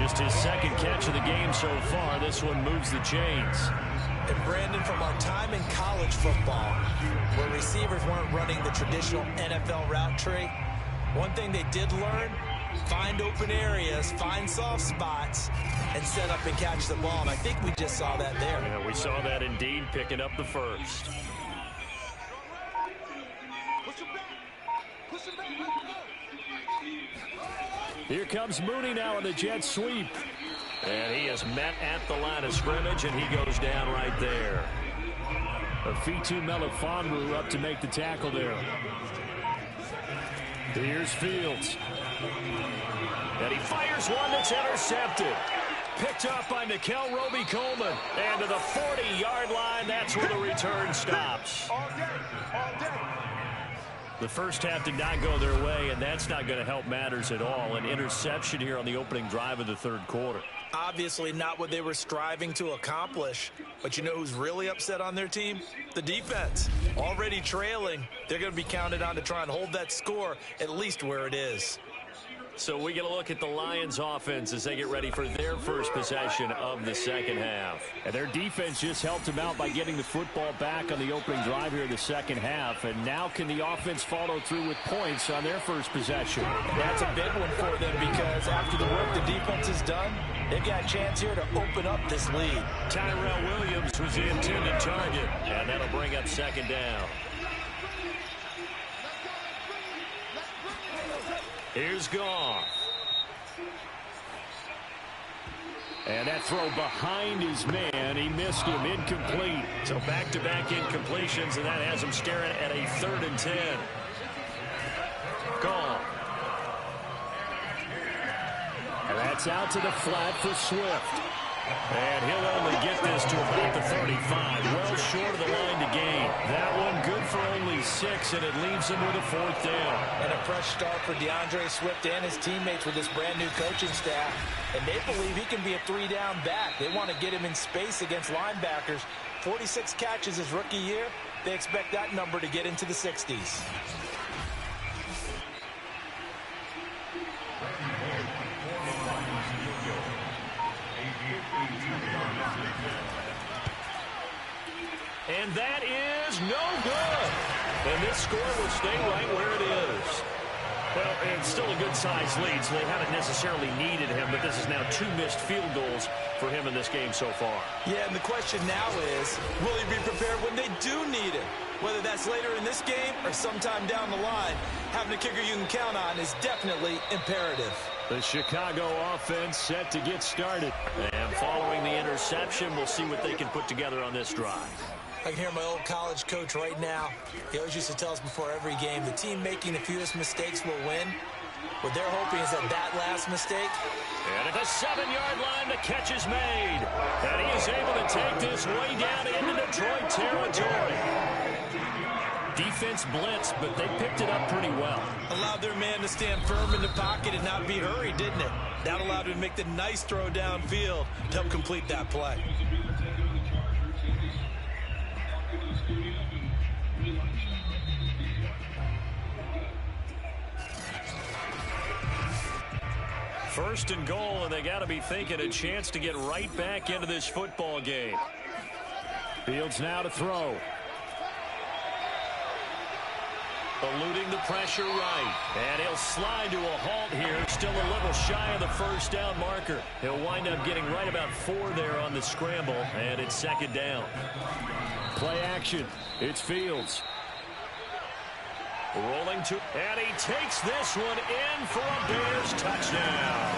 Just his second catch of the game so far. This one moves the chains. And Brandon, from our time in college football, where receivers weren't running the traditional NFL route tree, one thing they did learn, find open areas, find soft spots, and set up and catch the ball. And I think we just saw that there. Yeah, we saw that indeed, picking up the first. Here comes Mooney now in the jet sweep. And he is met at the line of scrimmage, and he goes down right there. Afitu Melifonwu up to make the tackle there. Here's Fields. And he fires one that's intercepted. Picked up by Nickel Roby-Coleman. And to the 40-yard line, that's where the return stops. All day, all day. The first half did not go their way, and that's not going to help matters at all. An interception here on the opening drive of the third quarter. Obviously not what they were striving to accomplish. But you know who's really upset on their team? The defense. Already trailing. They're going to be counted on to try and hold that score at least where it is. So we get a look at the Lions offense as they get ready for their first possession of the second half. And their defense just helped them out by getting the football back on the opening drive here in the second half. And now can the offense follow through with points on their first possession? That's a big one for them because after the work the defense has done, they've got a chance here to open up this lead. Tyrell Williams was the intended target, and that'll bring up second down. Here's Goff. And that throw behind his man. He missed him. Incomplete. So back-to-back incompletions, and that has him staring at a 3rd and 10. Goff. And that's out to the flat for Swift. And he'll only get this to about the 35. Well short of the line to gain. That one good for only 6, and it leaves him with a 4th down. And a fresh start for DeAndre Swift and his teammates with this brand-new coaching staff. And they believe he can be a 3-down back. They want to get him in space against linebackers. 46 catches his rookie year. They expect that number to get into the 60s. And that is no good. And this score will stay right where it is. Well, it's still a good-sized lead, so they haven't necessarily needed him, but this is now 2 missed field goals for him in this game so far. Yeah, and the question now is, will he be prepared when they do need him? Whether that's later in this game or sometime down the line, having a kicker you can count on is definitely imperative. The Chicago offense set to get started. And following the interception, we'll see what they can put together on this drive. I can hear my old college coach right now. He always used to tell us before every game, the team making the fewest mistakes will win. What they're hoping is that last mistake. And at the 7-yard line, the catch is made. And he is able to take this way down into Detroit territory. Defense blitzed, but they picked it up pretty well. Allowed their man to stand firm in the pocket and not be hurried, didn't it? That allowed him to make the nice throw downfield to help complete that play. First and goal, and they got to be thinking a chance to get right back into this football game. Fields now to throw. Eluding the pressure right. And he'll slide to a halt here. Still a little shy of the first down marker. He'll wind up getting right about 4 there on the scramble, and it's second down. Play action. It's Fields. Rolling to, and he takes this one in for a Bears touchdown.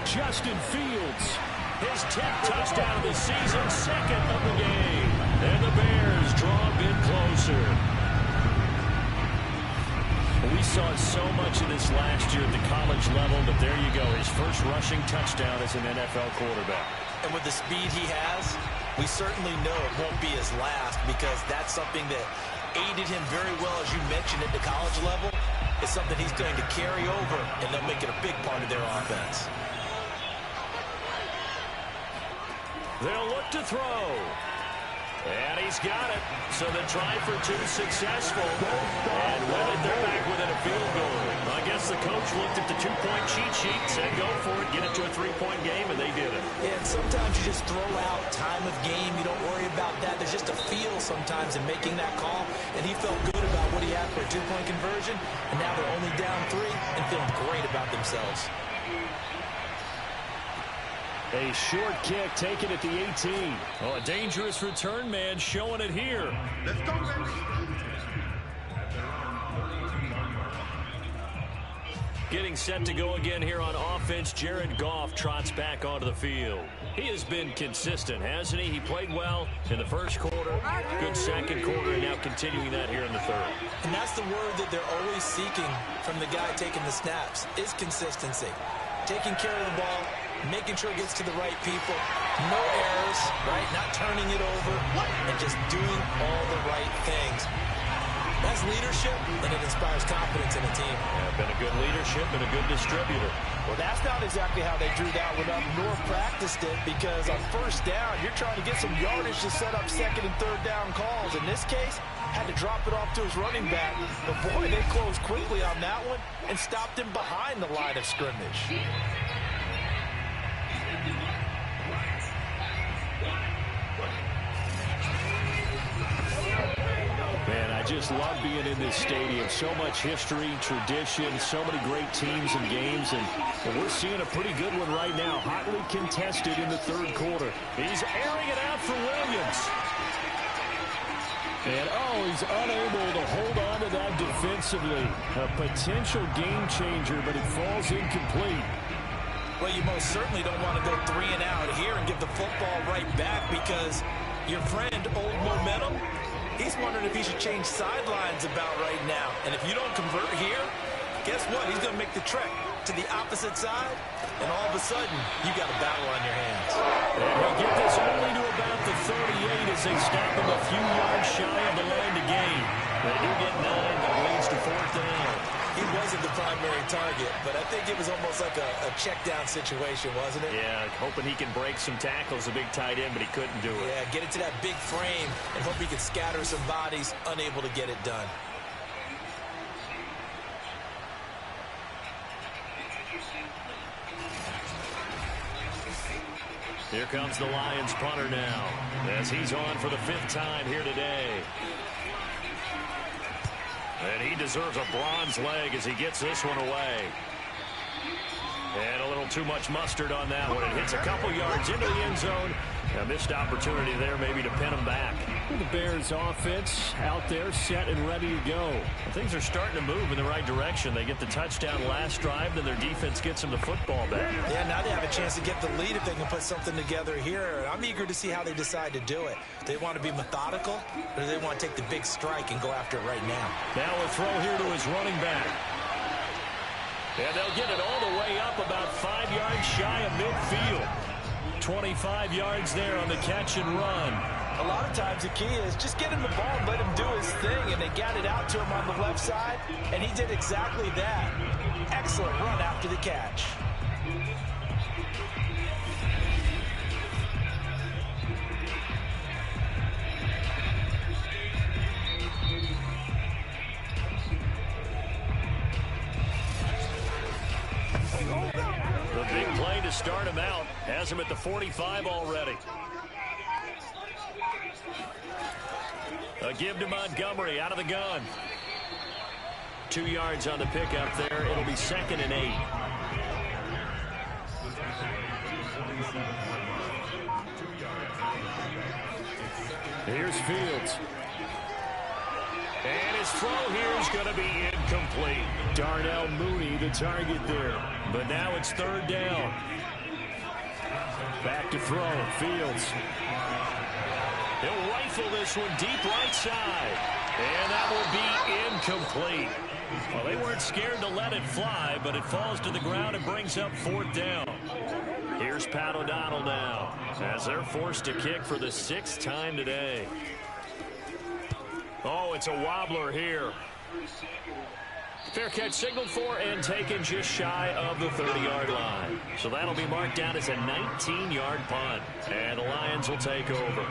Justin Fields His 10th touchdown of the season, second of the game. And the Bears draw a bit closer. We saw so much of this last year at the college level, but there you go. His first rushing touchdown as an NFL quarterback. And with the speed he has, we certainly know it won't be his last, because that's something that aided him very well, as you mentioned, at the college level. It's something he's going to carry over, and they'll make it a big part of their offense. They'll look to throw. And he's got it. So the try for two successful. And with it, they're back within a field goal. I guess the coach looked at the two-point cheat sheet, said go for it, get it to a three-point game, and they did it. Yeah, and sometimes you just throw out time of game. You don't worry about that. There's just a feel sometimes in making that call. And he felt good about what he had for a two-point conversion. And now they're only down 3 and feeling great about themselves. A short kick taken at the 18. Oh, a dangerous return man showing it here. Let's go, baby. Getting set to go again here on offense, Jared Goff trots back onto the field. He has been consistent, hasn't he? He played well in the first quarter, good second quarter, and now continuing that here in the third. And that's the word that they're always seeking from the guy taking the snaps, is consistency. Taking care of the ball, making sure it gets to the right people, no errors, right? Not turning it over, and just doing all the right things. That's leadership, and it inspires confidence in a team. Yeah, been a good leadership and a good distributor. Well, that's not exactly how they drew that one up, nor practiced it, because on first down, you're trying to get some yardage to set up second and third down calls. In this case, had to drop it off to his running back. But, boy, they closed quickly on that one and stopped him behind the line of scrimmage. Man, I just love being in this stadium. So much history, tradition, so many great teams and games, and we're seeing a pretty good one right now. Hotly contested in the third quarter. He's airing it out for Williams. And, he's unable to hold on to that defensively. A potential game changer, but it falls incomplete. Well, you most certainly don't want to go 3 and out here and give the football right back, because your friend, Old Momentum, he's wondering if he should change sidelines about right now. And if you don't convert here, guess what? He's going to make the trek to the opposite side, and all of a sudden, you got a battle on your hands. And he'll get this only to about the 38 as they stop him a few yards shy of the line to gain. They do get 9, but leads to 4th down. He wasn't the primary target, but I think it was almost like a check-down situation, wasn't it? Yeah, hoping he can break some tackles, a big tight end, but he couldn't do it. Yeah, get it to that big frame and hope he can scatter some bodies, unable to get it done. Here comes the Lions punter now, as he's on for the 5th time here today. And he deserves a bronze leg as he gets this one away. And a little too much mustard on that one. It hits a couple yards into the end zone. A missed opportunity there maybe to pin him back. The Bears offense out there set and ready to go. Well, things are starting to move in the right direction. They get the touchdown last drive, then their defense gets them the football back. Yeah, now they have a chance to get the lead if they can put something together here. I'm eager to see how they decide to do it. Do they want to be methodical, or do they want to take the big strike and go after it right now? Now a throw here to his running back. And they'll get it all the way up about 5 yards shy of midfield. 25 yards there on the catch and run. A lot of times the key is just get him the ball and let him do his thing, and they got it out to him on the left side, and he did exactly that. Excellent run after the catch. The big play to start him out has him at the 45 already. A give to Montgomery out of the gun. 2 yards on the pickup there. It'll be 2nd and 8. Here's Fields. And his throw here is going to be incomplete. Darnell Mooney, the target there. But now it's 3rd down. Back to throw. Fields. He'll rifle this one deep right side. And that will be incomplete. Well, they weren't scared to let it fly, but it falls to the ground and brings up 4th down. Here's Pat O'Donnell now, as they're forced to kick for the 6th time today. Oh, it's a wobbler here. Fair catch signaled for and taken just shy of the 30-yard line. So that'll be marked down as a 19-yard punt. And the Lions will take over.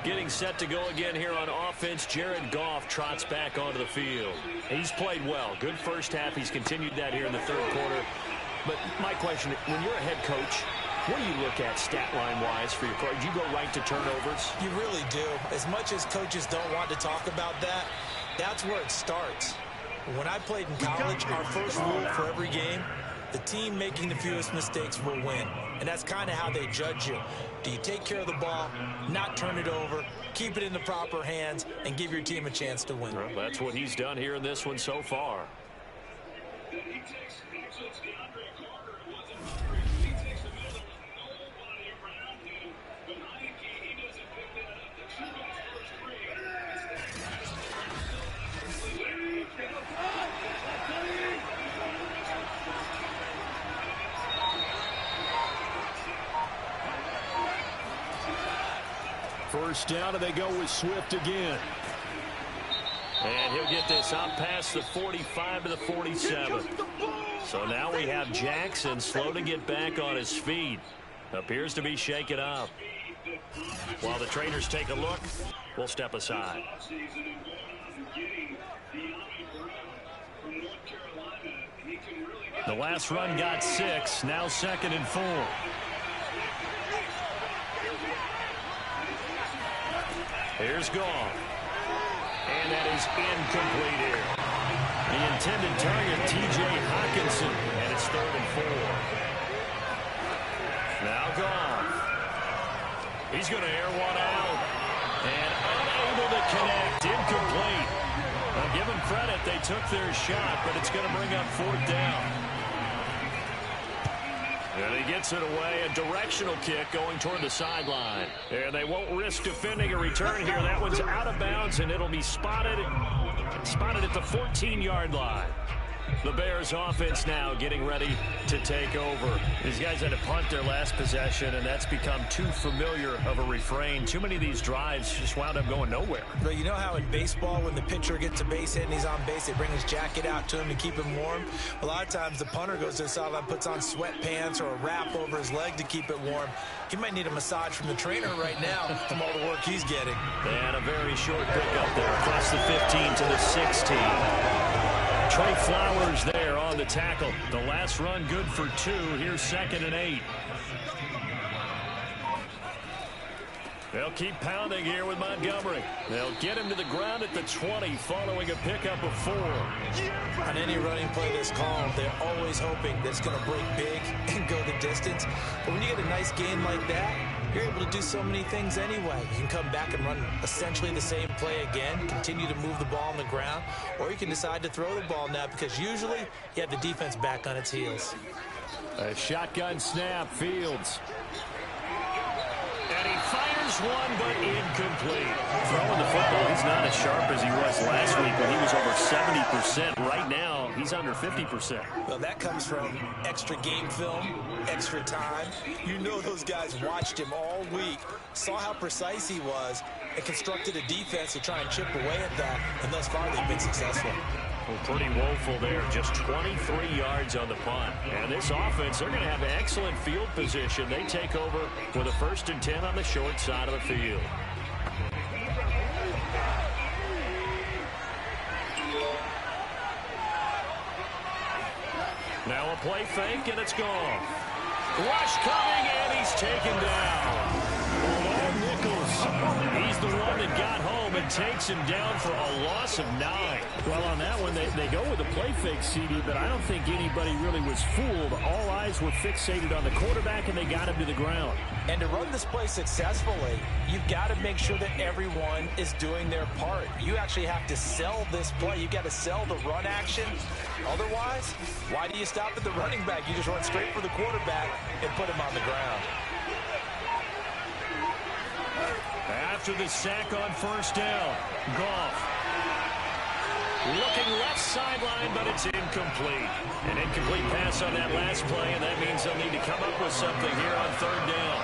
Getting set to go again here on offense, Jared Goff trots back onto the field. He's played well. Good first half. He's continued that here in the 3rd quarter. But my question, when you're a head coach, what do you look at stat line-wise for your coach? Do you go right to turnovers? You really do. As much as coaches don't want to talk about that, that's where it starts. When I played in college, our first rule for every game, the team making the fewest mistakes will win. And that's kind of how they judge you. Do you take care of the ball, not turn it over, keep it in the proper hands, and give your team a chance to win? Well, that's what he's done here in this one so far. First down, and they go with Swift again. And he'll get this out past the 45 to the 47. So now we have Jackson slow to get back on his feet. Appears to be shaken up. While the trainers take a look, we'll step aside. The last run got 6, now 2nd and 4. Here's Goff. And that is incomplete here. The intended target, T.J. Hawkinson, and it's 3rd and 4. Now Goff. He's going to air one out. And unable to connect. Incomplete. Well, give them credit. They took their shot, but it's going to bring up 4th down. And he gets it away, a directional kick going toward the sideline. And they won't risk defending a return here. That one's out of bounds, and it'll be spotted at the 14-yard line. The Bears offense now getting ready to take over. These guys had to punt their last possession, and that's become too familiar of a refrain. Too many of these drives just wound up going nowhere. But you know how in baseball, when the pitcher gets a base hit and he's on base, they bring his jacket out to him to keep him warm? A lot of times the punter goes to the sideline, puts on sweatpants or a wrap over his leg to keep it warm. He might need a massage from the trainer right now from all the work he's getting. And a very short pickup there across the 15 to the 16. Trey Flowers there on the tackle. The last run good for 2. Here's 2nd and 8. They'll keep pounding here with Montgomery. They'll get him to the ground at the 20 following a pickup of 4. On any running play that's called, they're always hoping that it's going to break big and go the distance. But when you get a nice game like that, you're able to do so many things anyway. You can come back and run essentially the same play again, continue to move the ball on the ground, or you can decide to throw the ball now because usually you have the defense back on its heels. A shotgun snap, Fields. And he fires one, but incomplete. Throwing the football, he's not as sharp as he was last week when he was over 70%. Right now, he's under 50%. Well, that comes from extra game film, extra time. You know those guys watched him all week, saw how precise he was, and constructed a defense to try and chip away at that, and thus far they've been successful. Well, pretty woeful there. Just 23 yards on the punt. And this offense, they're going to have excellent field position. They take over with a 1st and 10 on the short side of the field. Now a play fake, and it's gone. Rush coming, and he's taken down. He's the one that got home and takes him down for a loss of 9. Well, on that one, they go with a play fake, CD, but I don't think anybody really was fooled. All eyes were fixated on the quarterback, and they got him to the ground. And to run this play successfully, you've got to make sure that everyone is doing their part. You actually have to sell this play. You've got to sell the run action. Otherwise, why do you stop at the running back? You just run straight for the quarterback and put him on the ground. After the sack on first down, Goff. Looking left sideline, but it's incomplete. An incomplete pass on that last play, and that means they'll need to come up with something here on third down.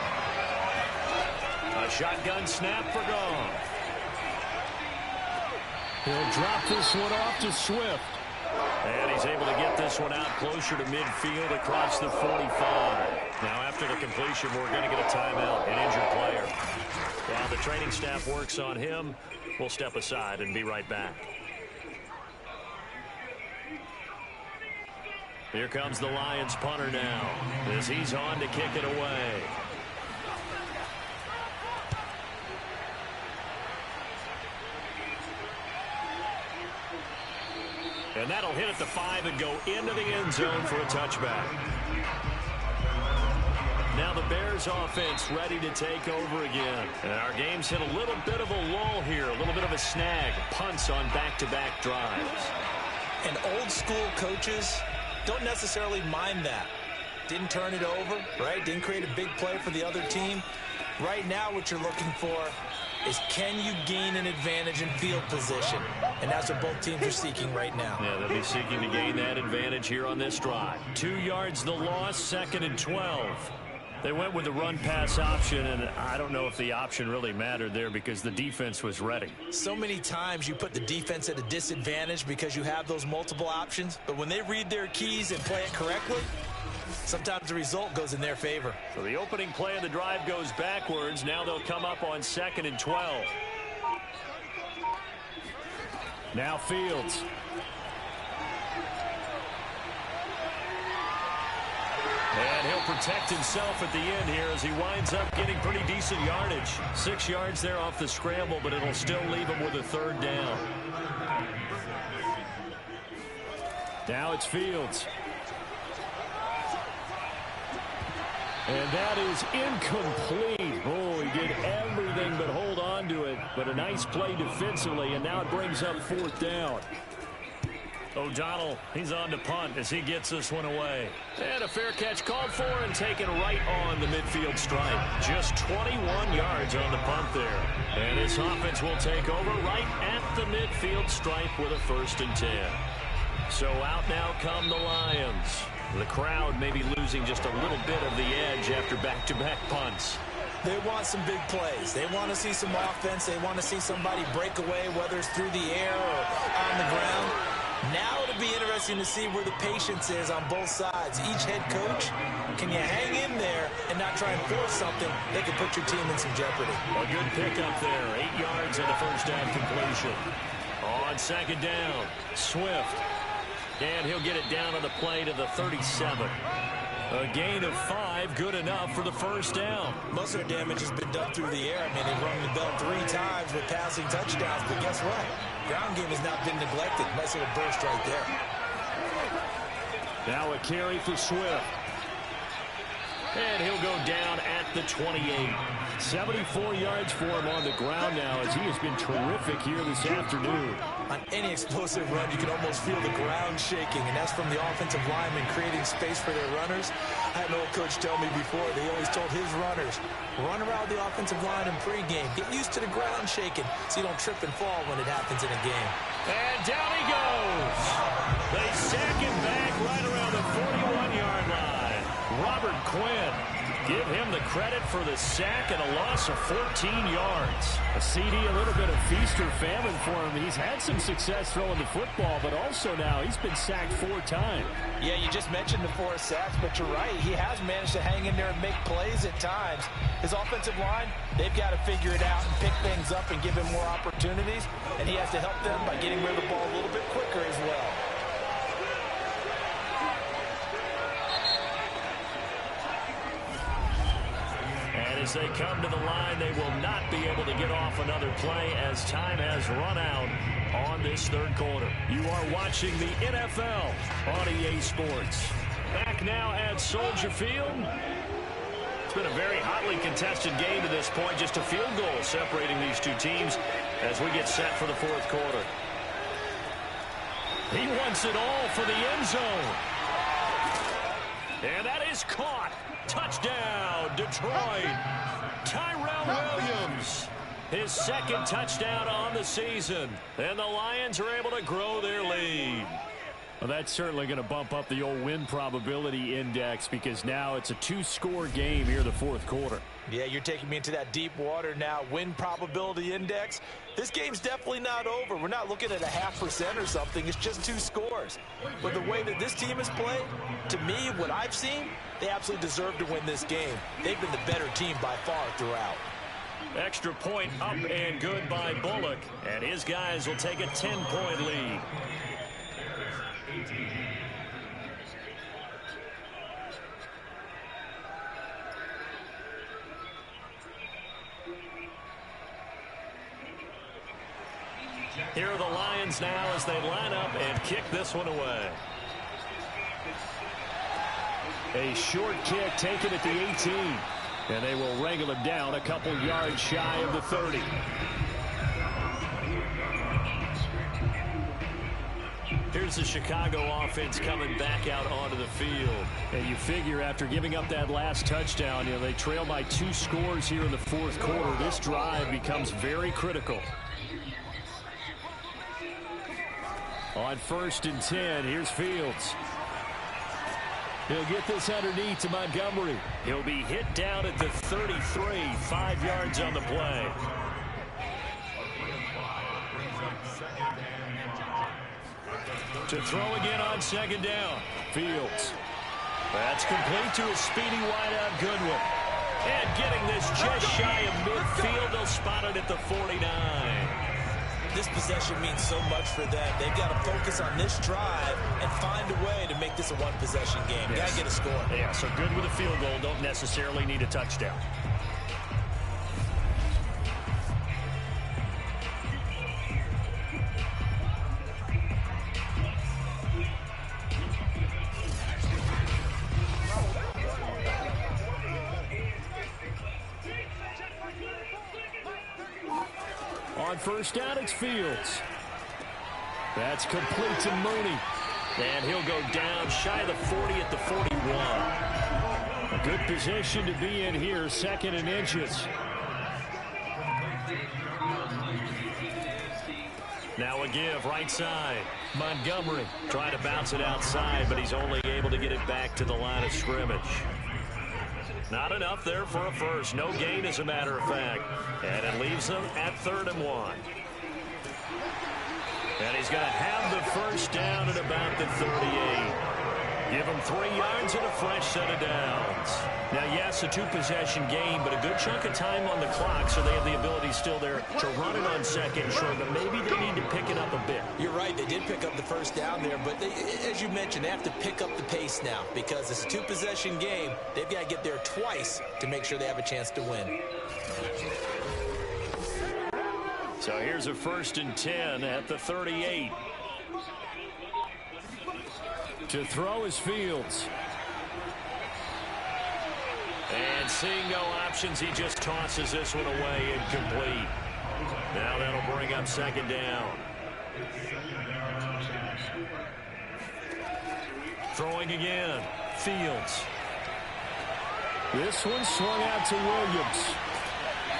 A shotgun snap for Goff. He'll drop this one off to Swift. And he's able to get this one out closer to midfield across the 45. Now after the completion, we're going to get a timeout, an injured player. While the training staff works on him, we'll step aside and be right back. Here comes the Lions punter now as he's on to kick it away. And that'll hit at the 5 and go into the end zone for a touchback. Now the Bears offense ready to take over again. And our game's hit a little bit of a lull here, a little bit of a snag. Punts on back-to-back drives. And old school coaches don't necessarily mind that. Didn't turn it over, right? Didn't create a big play for the other team. Right now what you're looking for is, can you gain an advantage in field position? And that's what both teams are seeking right now. Yeah, they'll be seeking to gain that advantage here on this drive. 2 yards the loss, 2nd and 12. They went with the run-pass option, and I don't know if the option really mattered there because the defense was ready. So many times you put the defense at a disadvantage because you have those multiple options, but when they read their keys and play it correctly, sometimes the result goes in their favor. So the opening play of the drive goes backwards. Now they'll come up on 2nd and 12. Now Fields. And he'll protect himself at the end here as he winds up getting pretty decent yardage. 6 yards there off the scramble, but it'll still leave him with a third down. Now it's Fields. And that is incomplete. Oh, he did everything but hold on to it. But a nice play defensively, and now it brings up 4th down. O'Donnell, he's on to punt as he gets this one away. And a fair catch called for and taken right on the midfield stripe. Just 21 yards on the punt there. And this offense will take over right at the midfield stripe with a 1st and 10. So out now come the Lions. The crowd may be losing just a little bit of the edge after back-to-back punts. They want some big plays. They want to see some offense. They want to see somebody break away, whether it's through the air or on the ground. Now it'll be interesting to see where the patience is on both sides. Each head coach, can you hang in there and not try and force something that could put your team in some jeopardy? A good pickup there. 8 yards on the first down completion. On 2nd down, Swift. And he'll get it down on the play to the 37. A gain of 5, good enough for the 1st down. Most of their damage has been done through the air. I mean, they've rung the bell 3 times with passing touchdowns, but guess what? Ground game has not been neglected. Nice little burst right there. Now a carry for Swift. And he'll go down at the 28. 74 yards for him on the ground now as he has been terrific here this afternoon. On any explosive run, you can almost feel the ground shaking, and that's from the offensive linemen creating space for their runners. I had an old coach tell me before, they always told his runners, run around the offensive line in pregame. Get used to the ground shaking so you don't trip and fall when it happens in a game. And down he goes. They sack him back right around the 41-yard line. Robert Quinn, give him the credit for the sack and a loss of 14 yards. A CD, a little bit of feast or famine for him. He's had some success throwing the football, but also now he's been sacked 4 times. Yeah, you just mentioned the 4 sacks, but you're right. He has managed to hang in there and make plays at times. His offensive line, they've got to figure it out and pick things up and give him more opportunities, and he has to help them by getting rid of the ball a little bit quicker as well. As they come to the line, they will not be able to get off another play as time has run out on this 3rd quarter. You are watching the NFL on EA Sports. Back now at Soldier Field. It's been a very hotly contested game to this point. Just a field goal separating these two teams as we get set for the 4th quarter. He wants it all for the end zone. And that is caught. Touchdown, Detroit. Tyrell Williams His second touchdown on the season. And the Lions are able to grow their lead. Well, that's certainly going to bump up the old win probability index because now it's a 2-score game here in the fourth quarter. Yeah, you're taking me into that deep water now. Win probability index. This game's definitely not over. We're not looking at a 0.5% or something. It's just 2 scores. But the way that this team has played, to me, what I've seen, they absolutely deserve to win this game. They've been the better team by far throughout. Extra point up and good by Bullock. And his guys will take a 10-point lead. Here are the Lions now as they line up and kick this one away. A short kick taken at the 18. And they will wrangle him down a couple yards shy of the 30. Here's the Chicago offense coming back out onto the field. And you figure after giving up that last touchdown, they trail by 2 scores here in the fourth quarter. This drive becomes very critical. On 1st and 10, here's Fields. He'll get this underneath to Montgomery. He'll be hit down at the 33, 5 yards on the play. To throw again on 2nd down. Fields. That's complete to a speedy wideout Goodwin. And getting this just shy of midfield, they'll spot it at the 49. This possession means so much for them. They've got to focus on this drive and find a way to make this a one-possession game. Yes. Got to get a score. Yeah, so good with a field goal. Don't necessarily need a touchdown. On 1st down, it's Fields. That's complete to Mooney. And he'll go down shy of the 40 at the 41. A good position to be in here, 2nd and inches. Now a give, right side. Montgomery trying to bounce it outside, but he's only able to get it back to the line of scrimmage. Not enough there for a first. No gain, as a matter of fact. And it leaves them at 3rd and 1. And he's going to have the first down at about the 38. Give him 3 yards and a fresh set of downs. Now, yes, a 2-possession game, but a good chunk of time on the clock, so they have the ability still there to run it on 2nd and short, but maybe they need to pick it up a bit. You're right. They did pick up the first down there, but as you mentioned, they have to pick up the pace now because it's a 2-possession game. They've got to get there twice to make sure they have a chance to win. So here's a 1st and 10 at the 38. To throw is Fields. And seeing no options, he just tosses this one away incomplete. Now that'll bring up 2nd down. Throwing again. Fields. This one swung out to Williams.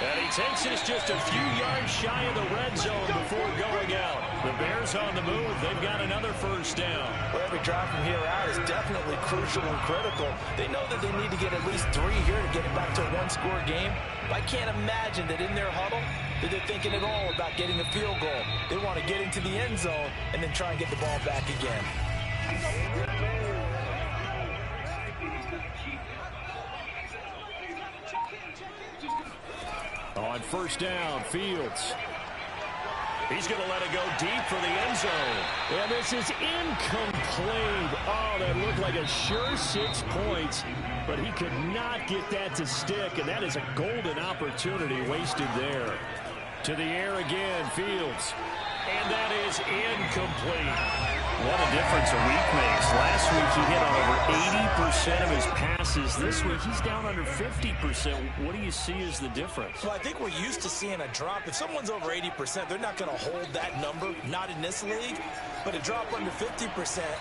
And he takes this just a few yards shy of the red zone before going out. The Bears on the move. They've got another first down. Well, every drive from here out is definitely crucial and critical. They know that they need to get at least 3 here to get it back to a one-score game. But I can't imagine that in their huddle that they're thinking at all about getting a field goal. They want to get into the end zone and then try and get the ball back again. On 1st down, Fields. He's going to let it go deep for the end zone. And this is incomplete. Oh, that looked like a sure 6 points, but he could not get that to stick, and that is a golden opportunity wasted there. To the air again, Fields. And that is incomplete. What a difference a week makes. Last week he hit on over 80% of his passes. This week he's down under 50%. What do you see as the difference? Well, I think we're used to seeing a drop. If someone's over 80%, they're not going to hold that number, not in this league. But a drop under 50%,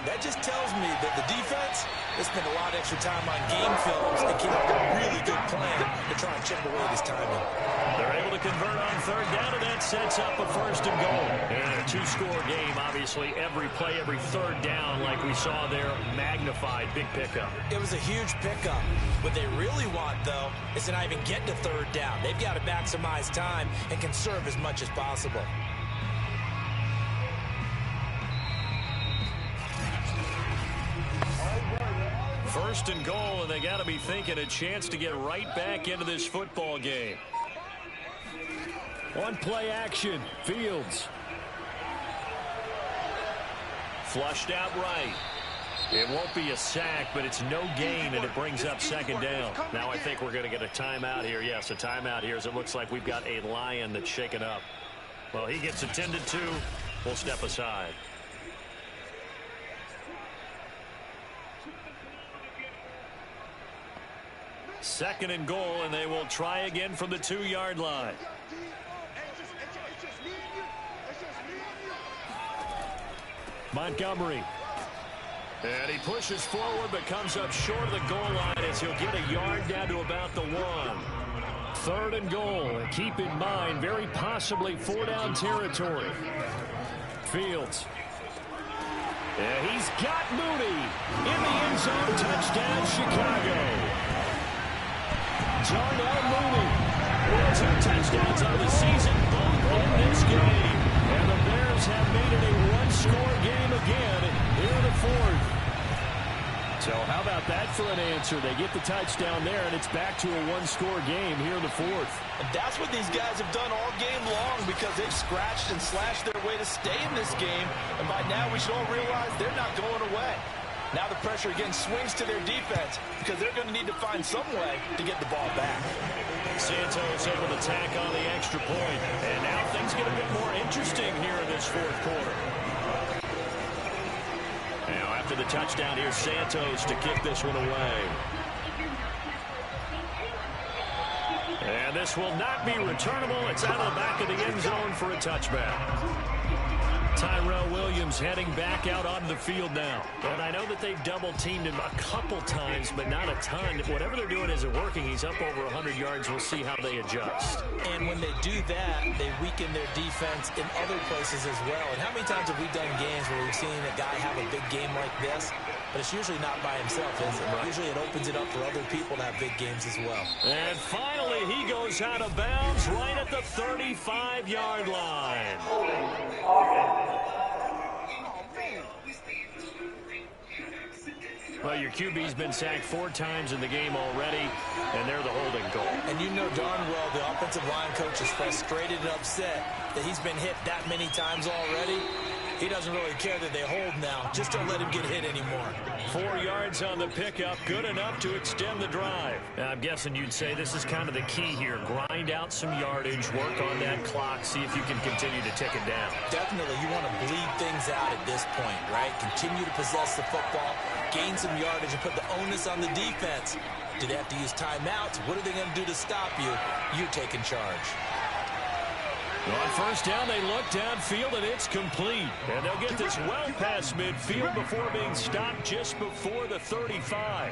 that just tells me that the defense has spent a lot of extra time on game films and came up with a really good plan to try and chip away this timing. They're able to convert on third down, and that sets up a first and goal. And a two-score game, obviously, every play, every third down, like we saw there, magnified, big pickup. It was a huge pickup. What they really want, though, is to not even get to third down. They've got to maximize time and conserve as much as possible. First and goal, and they got to be thinking a chance to get right back into this football game. One play action. Fields. Flushed out right. It won't be a sack, but it's no gain, and it brings up second down. Now I think we're going to get a timeout here. Yes, a timeout here, as it looks like we've got a Lion that's shaken up. Well, he gets attended to. We'll step aside. Second and goal, and they will try again from the 2-yard line. Montgomery. And he pushes forward, but comes up short of the goal line as he'll get a yard down to about the 1. Third and goal. And keep in mind, very possibly 4-down territory. Fields. Yeah, he's got Mooney in the end zone. Touchdown, Chicago. Darnell Mooney with 2 touchdowns on the season, both in this game. And the Bears have made it a one-score game again here in the fourth. So how about that for an answer? They get the touchdown there, and it's back to a one-score game here in the fourth. And that's what these guys have done all game long, because they've scratched and slashed their way to stay in this game. And by now we should all realize they're not going away. Now the pressure again swings to their defense, because they're going to need to find some way to get the ball back. Santos able to tack on the extra point. And now things get a bit more interesting here in this fourth quarter. Now after the touchdown, here's Santos to kick this one away. And this will not be returnable. It's out of the back of the end zone for a touchback. Tyrell Williams heading back out onto the field now. And I know that they've double-teamed him a couple times, but not a ton. Whatever they're doing isn't working. He's up over 100 yards. We'll see how they adjust. And when they do that, they weaken their defense in other places as well. And how many times have we done games where we've seen a guy have a big game like this? But it's usually not by himself, is it? Right. Usually it opens it up for other people to have big games as well. And finally, he goes out of bounds right at the 35-yard line. Well, your QB's been sacked 4 times in the game already, and they're the holding goal. And you know darn well the offensive line coach is frustrated and upset that he's been hit that many times already. He doesn't really care that they hold now. Just don't let him get hit anymore. 4 yards on the pickup, good enough to extend the drive. Now, I'm guessing you'd say this is kind of the key here. Grind out some yardage, work on that clock, see if you can continue to tick it down. Definitely, you want to bleed things out at this point, right? Continue to possess the football, gain some yardage, and put the onus on the defense. Do they have to use timeouts? What are they going to do to stop you? You're taking charge. On first down, they look downfield, and it's complete. And they'll get this well past midfield before being stopped just before the 35.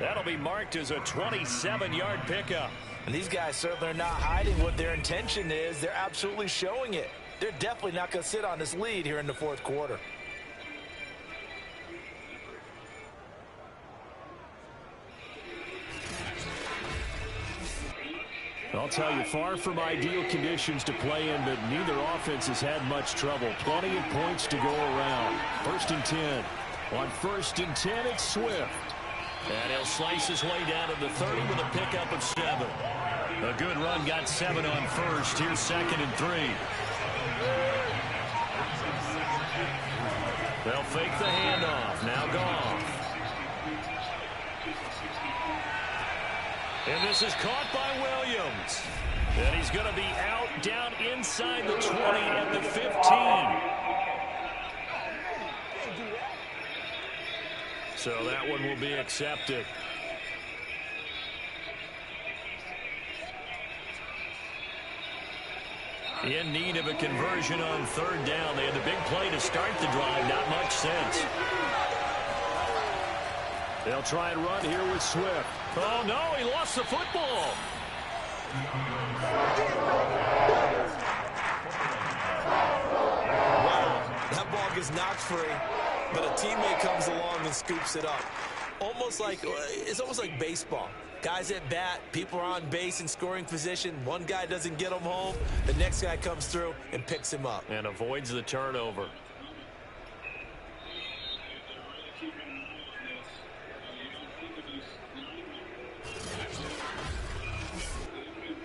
That'll be marked as a 27-yard pickup. And these guys certainly are not hiding what their intention is. They're absolutely showing it. They're definitely not going to sit on this lead here in the fourth quarter. I'll tell you, far from ideal conditions to play in, but neither offense has had much trouble. Plenty of points to go around. 1st and 10. On 1st and 10, it's Swift. And he'll slice his way down to the 30 with a pickup of 7. A good run, got 7 on first. Here's 2nd and 3. They'll fake the handoff. Now Goff. And this is caught by Williams. And he's going to be out down inside the 20 at the 15. So that one will be accepted. In need of a conversion on 3rd down. They had the big play to start the drive. Not much sense. They'll try and run here with Swift. Oh, no, he lost the football. Wow, that ball gets knocked free, but a teammate comes along and scoops it up. It's almost like baseball. Guys at bat, people are on base in scoring position. One guy doesn't get him home. The next guy comes through and picks him up. And avoids the turnover.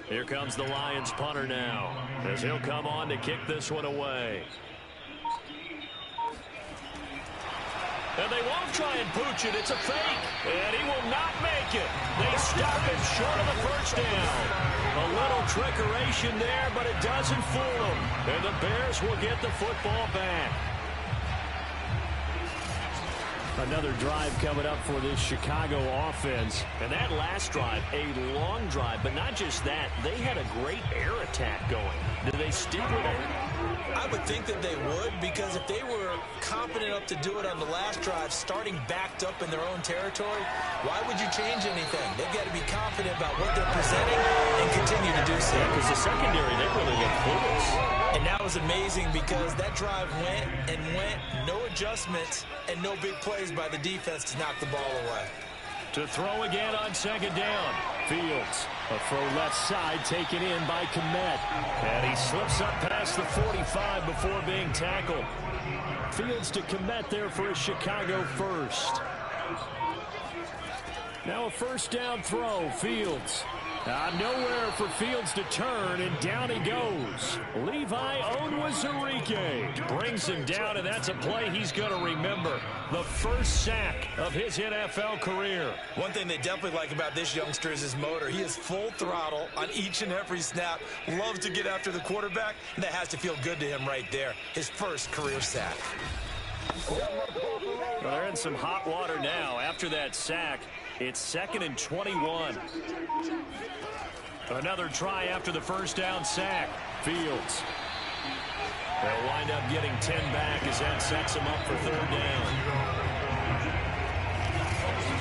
Here comes the Lions punter now, as he'll come on to kick this one away. And they won't try and pooch it. It's a fake. And he will not make it. They stop him short of the first down. A little trickeration there, but it doesn't fool them. And the Bears will get the football back. Another drive coming up for this Chicago offense. And that last drive, a long drive, but not just that. They had a great air attack going. Did they stick with it? I would think that they would, because if they were competent enough to do it on the last drive, starting backed up in their own territory, why would you change anything? They've got to be confident about what they're presenting and continue to do so. Because the secondary, they really look clueless. And that was amazing because that drive went and went, no adjustments, and no big plays by the defense to knock the ball away. To throw again on second down. Fields, a throw left side taken in by Kmet. And he slips up past the 45 before being tackled. Fields to Kmet there for a Chicago first. Now a first down throw. Fields. Nowhere for Fields to turn, and down he goes. Lg Yr1 Wk3 brings him down, and that's a play he's going to remember. The first sack of his NFL career. One thing they definitely like about this youngster is his motor. He is full throttle on each and every snap. Loves to get after the quarterback, and that has to feel good to him right there. His first career sack. Well, they're in some hot water now. After that sack, it's 2nd and 21. Another try after the first down sack. Fields. They'll wind up getting 10 back as that sets them up for third down.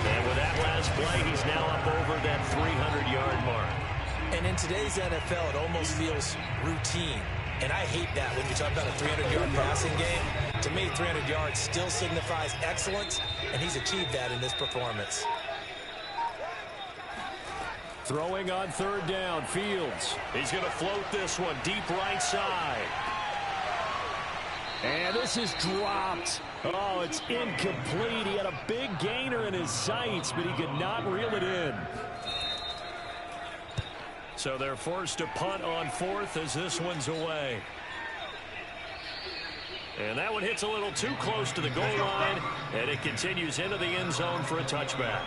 And with that last play, he's now up over that 300-yard mark. And in today's NFL, it almost feels routine. And I hate that when you talk about a 300-yard passing game. To me, 300 yards still signifies excellence, and he's achieved that in this performance. Throwing on third down, Fields. He's going to float this one deep right side. And this is dropped. Oh, it's incomplete. He had a big gainer in his sights, but he could not reel it in. So they're forced to punt on fourth as this one's away. And that one hits a little too close to the goal line, and it continues into the end zone for a touchback.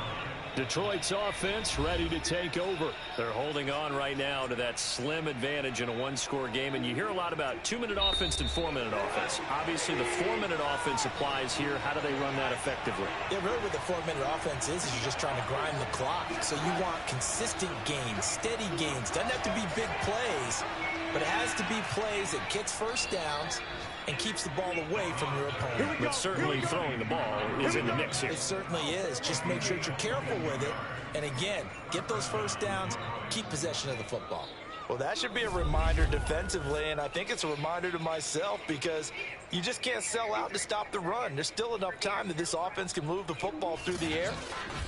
Detroit's offense ready to take over. They're holding on right now to that slim advantage in a one-score game, and you hear a lot about 2-minute offense and 4-minute offense. Obviously, the 4-minute offense applies here. How do they run that effectively? Yeah, really what the 4-minute offense is you're just trying to grind the clock. So you want consistent gains, steady gains. Doesn't have to be big plays, but it has to be plays that gets first downs and keeps the ball away from your opponent. But certainly throwing the ball is in the mix here. It certainly is. Just make sure that you're careful with it. And again, get those first downs, keep possession of the football. Well, that should be a reminder defensively, and I think it's a reminder to myself because you just can't sell out to stop the run. There's still enough time that this offense can move the football through the air,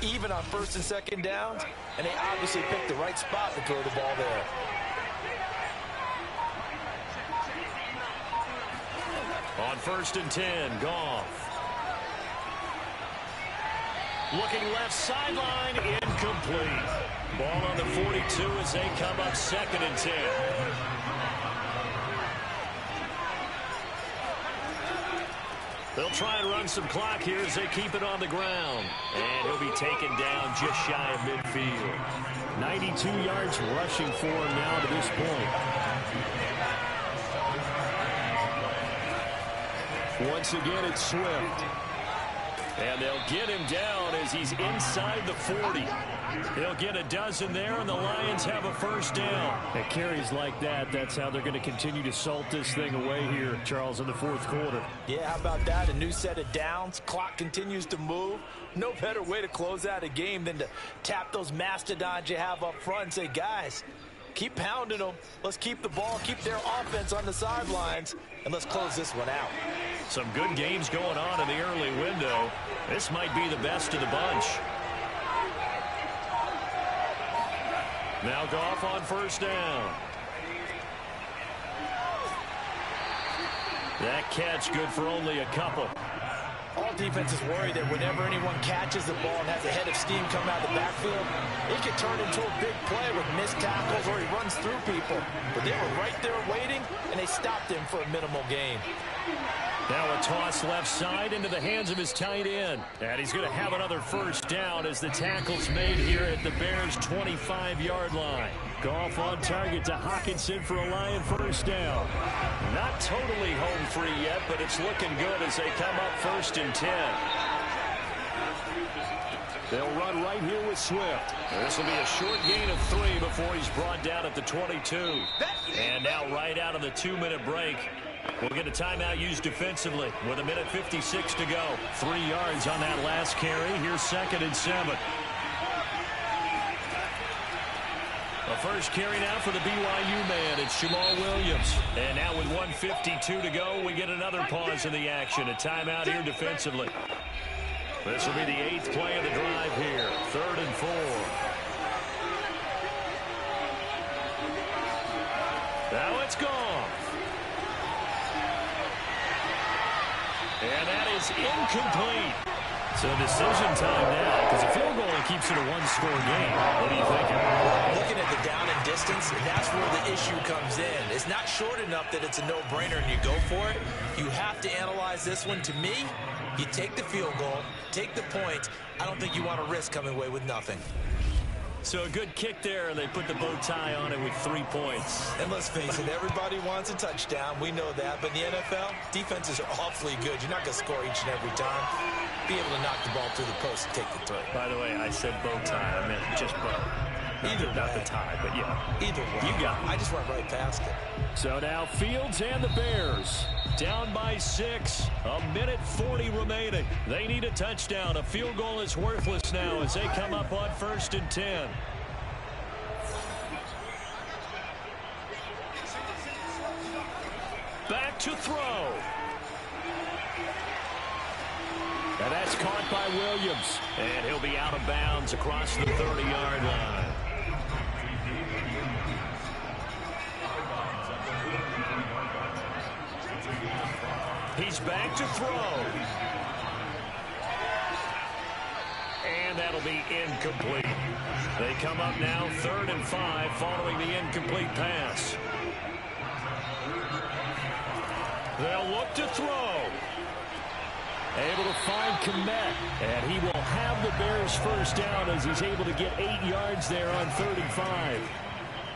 even on first and second downs, and they obviously picked the right spot to throw the ball there. On 1st and 10, Goff. Looking left sideline, incomplete. Ball on the 42 as they come up 2nd and 10. They'll try and run some clock here as they keep it on the ground. And he'll be taken down just shy of midfield. 92 yards rushing for him now to this point. Once again, it's Swift. And they'll get him down as he's inside the 40. He'll get a dozen there, and the Lions have a first down. At carries like that, that's how they're going to continue to salt this thing away here, Charles, in the fourth quarter. Yeah, how about that? A new set of downs. Clock continues to move. No better way to close out a game than to tap those mastodons you have up front and say, guys, Keep pounding them. Let's keep the ball, keep their offense on the sidelines, and let's close this one out. Some good games going on in the early window. This might be the best of the bunch. Now Goff on first down. That catch good for only a couple. All defenses worry that whenever anyone catches the ball and has a head of steam come out of the backfield, it could turn into a big play with missed tackles or he runs through people. But they were right there waiting, and they stopped him for a minimal gain. Now a toss left side into the hands of his tight end. And he's going to have another first down as the tackle's made here at the Bears' 25-yard line. Goff on target to Hockenson for a Lion first down. Not totally home free yet, but it's looking good as they come up 1st and 10. They'll run right here with Swift. This will be a short gain of 3 before he's brought down at the 22. And now right out of the 2-minute break, we'll get a timeout used defensively with 1:56 to go. 3 yards on that last carry. Here's 2nd and 7. The first carry now for the BYU man. It's Jamal Williams. And now with 1:52 to go, we get another pause in the action. A timeout here defensively. This will be the 8th play of the drive here. 3rd and 4. Now it's gone. And that is incomplete. So decision time now, because a field goal keeps it a one-score game. What are you thinking? Looking at the down and distance, that's where the issue comes in. It's not short enough that it's a no-brainer and you go for it. You have to analyze this one. To me, you take the field goal, take the points. I don't think you want to risk coming away with nothing. So a good kick there, and they put the bow tie on it with 3 points. And let's face it, everybody wants a touchdown. We know that. But in the NFL, defenses are awfully good. You're not going to score each and every time. Be able to knock the ball through the post and take the throw. By the way, I said bow tie. I meant just bow. Not the tie, but yeah. Either way. You got it. I just went right past it. So now Fields and the Bears down by 6. 1:40 remaining. They need a touchdown. A field goal is worthless now as they come up on 1st and 10. Back to throw. And that's caught by Williams. And he'll be out of bounds across the 30-yard line. He's back to throw. And that'll be incomplete. They come up now 3rd and 5 following the incomplete pass. They'll look to throw. Able to find Kmet. And he will have the Bears first down as he's able to get 8 yards there on 3rd and 5.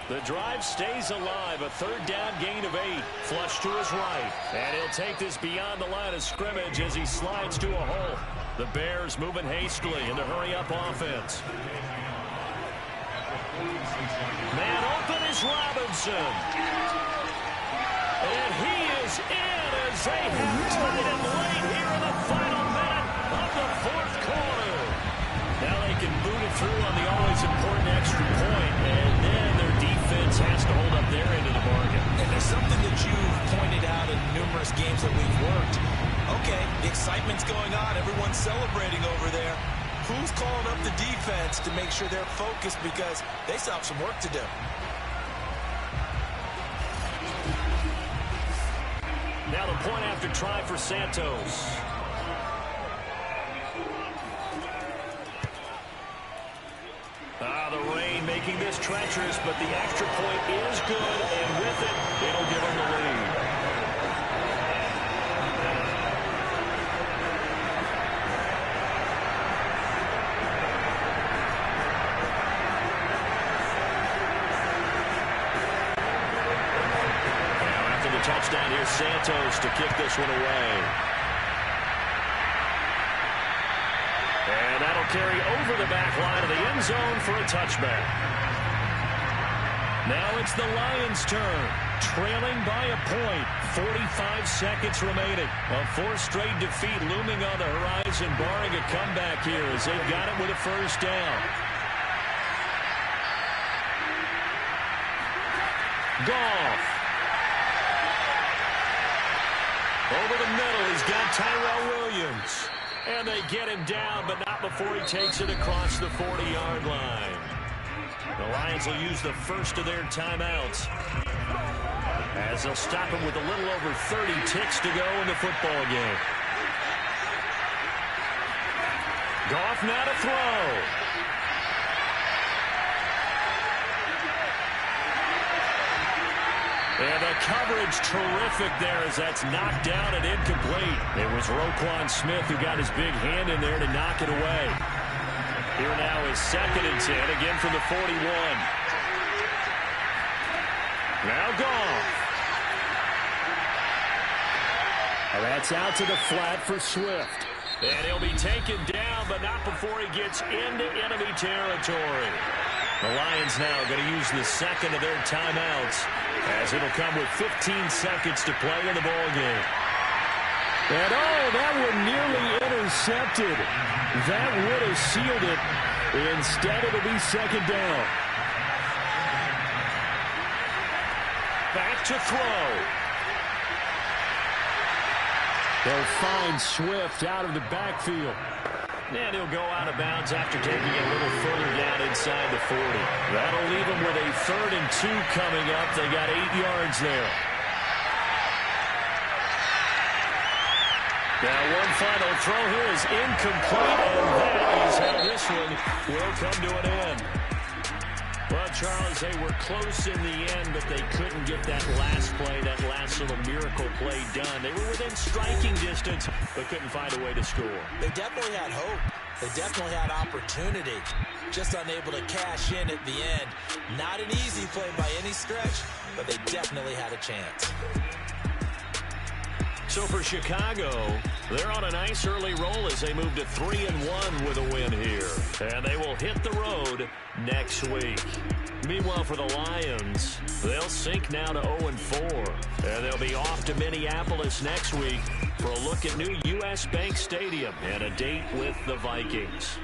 The drive stays alive. A 3rd down gain of 8. Flush to his right. And he'll take this beyond the line of scrimmage as he slides to a hole. The Bears moving hastily in the hurry-up offense. Man open is Robinson. And he is in as they have tied it late here in the final minute of the 4th quarter. Now they can boot it through on the always important extra point, and then their defense has to hold up their end of the bargain. And there's something that you've pointed out in numerous games that we've worked. Okay, the excitement's going on. Everyone's celebrating over there. Who's calling up the defense to make sure they're focused because they still have some work to do? Now the point after try for Santos. The rain making this treacherous, but the extra point is good, and with it, it'll give them the lead. Now after the touchdown, here's Santos to kick this one away. And that'll carry over the back line of the end zone for a touchback. Now it's the Lions' turn, trailing by a point. 45 seconds remaining. A 4th straight defeat looming on the horizon, barring a comeback here as they've got it with a first down. Goff. Over the middle, he's got Tyrell Williams. And they get him down, but not before he takes it across the 40-yard line. The Lions will use the first of their timeouts, as they'll stop him with a little over 30 ticks to go in the football game. Goff now to throw. And the coverage terrific there as that's knocked down and incomplete. It was Roquan Smith who got his big hand in there to knock it away. Here now is 2nd and 10, again from the 41. Now Goff. Well, that's out to the flat for Swift. And he'll be taken down, but not before he gets into enemy territory. The Lions now going to use the second of their timeouts, as it'll come with 15 seconds to play in the ball game. And that one nearly intercepted. That would have sealed it. Instead, it'll be 2nd down. Back to throw. They'll find Swift out of the backfield. And he'll go out of bounds after taking it a little further down inside the 40. That'll leave them with a 3rd and 2 coming up. They got 8 yards there. Now one final throw here is incomplete, and that is how this one will come to an end. Well, Charles, they were close in the end, but they couldn't get that last play, that last little miracle play done. They were within striking distance, but couldn't find a way to score. They definitely had hope. They definitely had opportunity. Just unable to cash in at the end. Not an easy play by any stretch, but they definitely had a chance. So for Chicago, they're on a nice early roll as they move to 3-1 with a win here. And they will hit the road next week. Meanwhile, for the Lions, they'll sink now to 0-4. And they'll be off to Minneapolis next week for a look at new U.S. Bank Stadium and a date with the Vikings.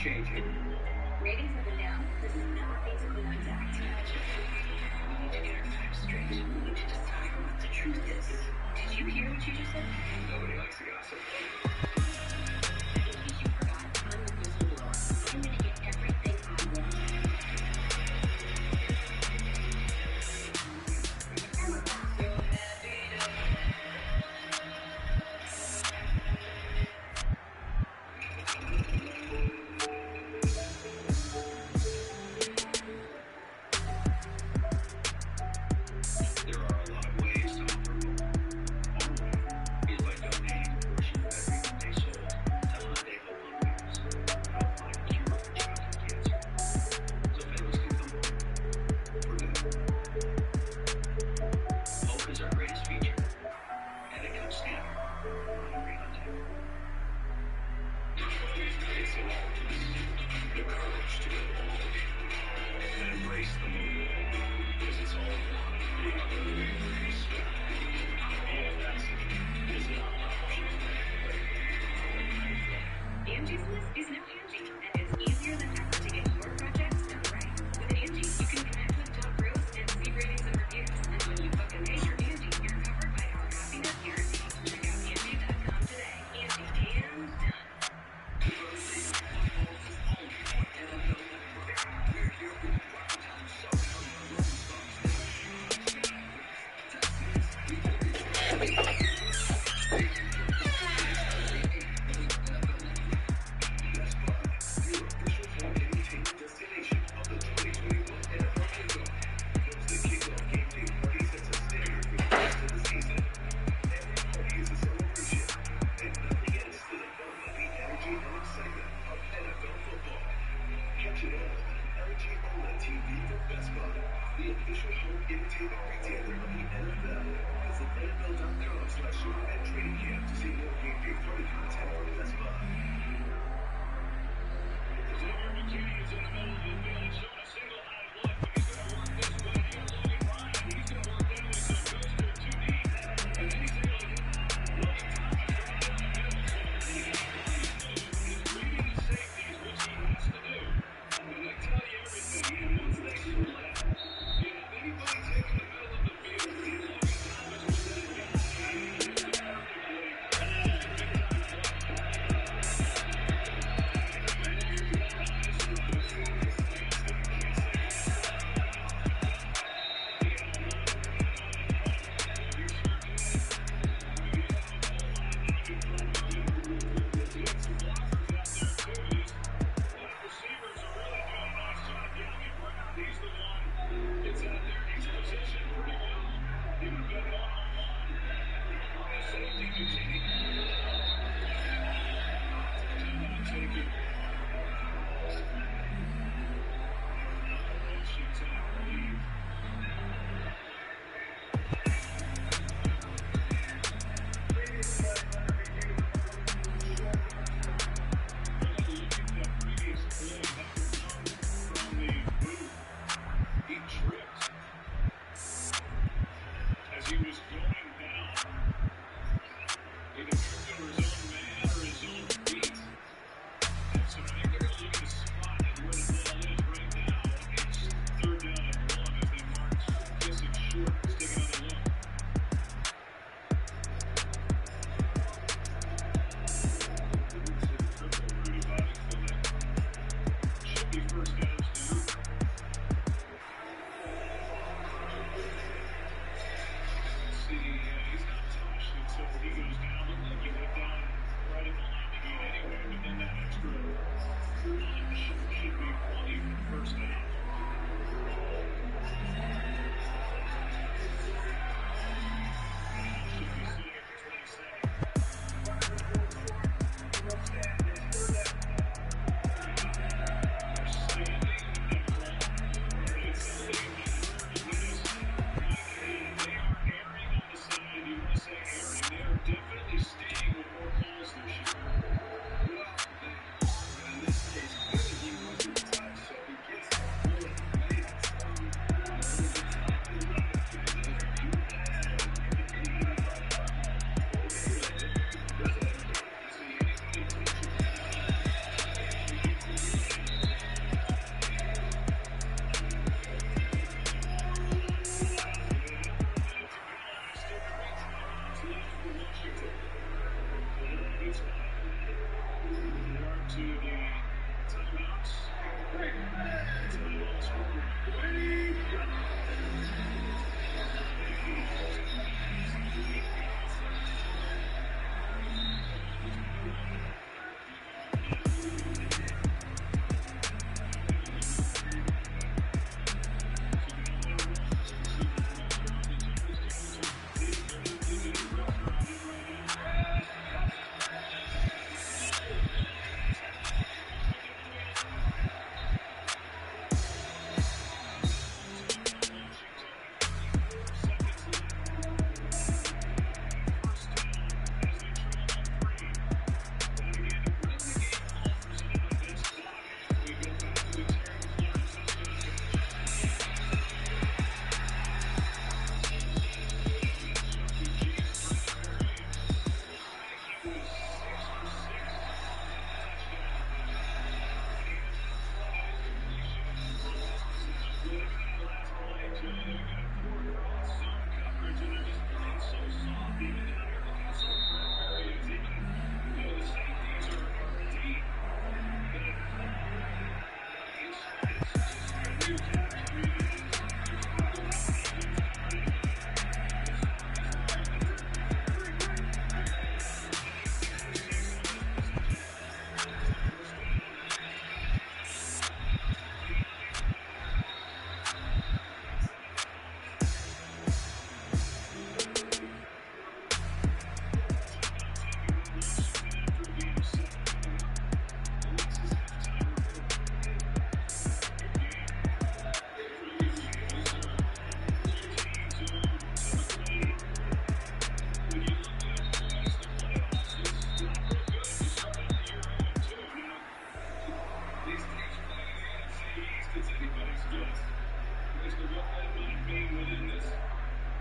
changing. Ratings have been down. This is not basically exact. We need to get our facts straight. We need to decide what the truth is. Did you hear what you just said? Nobody likes to gossip. In case you forgot, I'm the whistleblower. I'm going to get everything I want. There are a lot of ways to offer hope. Our way is by donating a portion of everything they sold to Hyundai Hope on Wheels, to help find a cure for childhood cancer. So families can come home for good. Hope is our greatest feature, and it comes standard on every Hyundai. It's intelligence, the courage to go bold, and embrace the moment, because it's all one big race. And that's is not an option. Angie's List is now Angie, and it's easier than ever to get your projects done right. With Angie, you can connect with top pros and see ratings and reviews. And when you book a major Angie, you're covered by our happiness guarantee. Check out Angie.com today. Angie, hands done. Catch it all on LG OLED TV from Best Buy, the official home entertainment retailer of the NFL. Visit NFL.com/LG he was going down. He could go to his own man or his own beat. And so I think they're going to look at the spot and where the ball is right now. It's 3rd down and 1 as they mark Kissick short. Let's take another look. Should be 1st downs too. See, he's not touched, and so he goes down. Looked like he went down right at the line to gain anyway, but then that extra lunge should be plenty for 1st down. Should be sitting at the 27. Definitely staying with more calls this year. In this case, he wasn't touched, so he gets the full To the timeouts. Timeouts.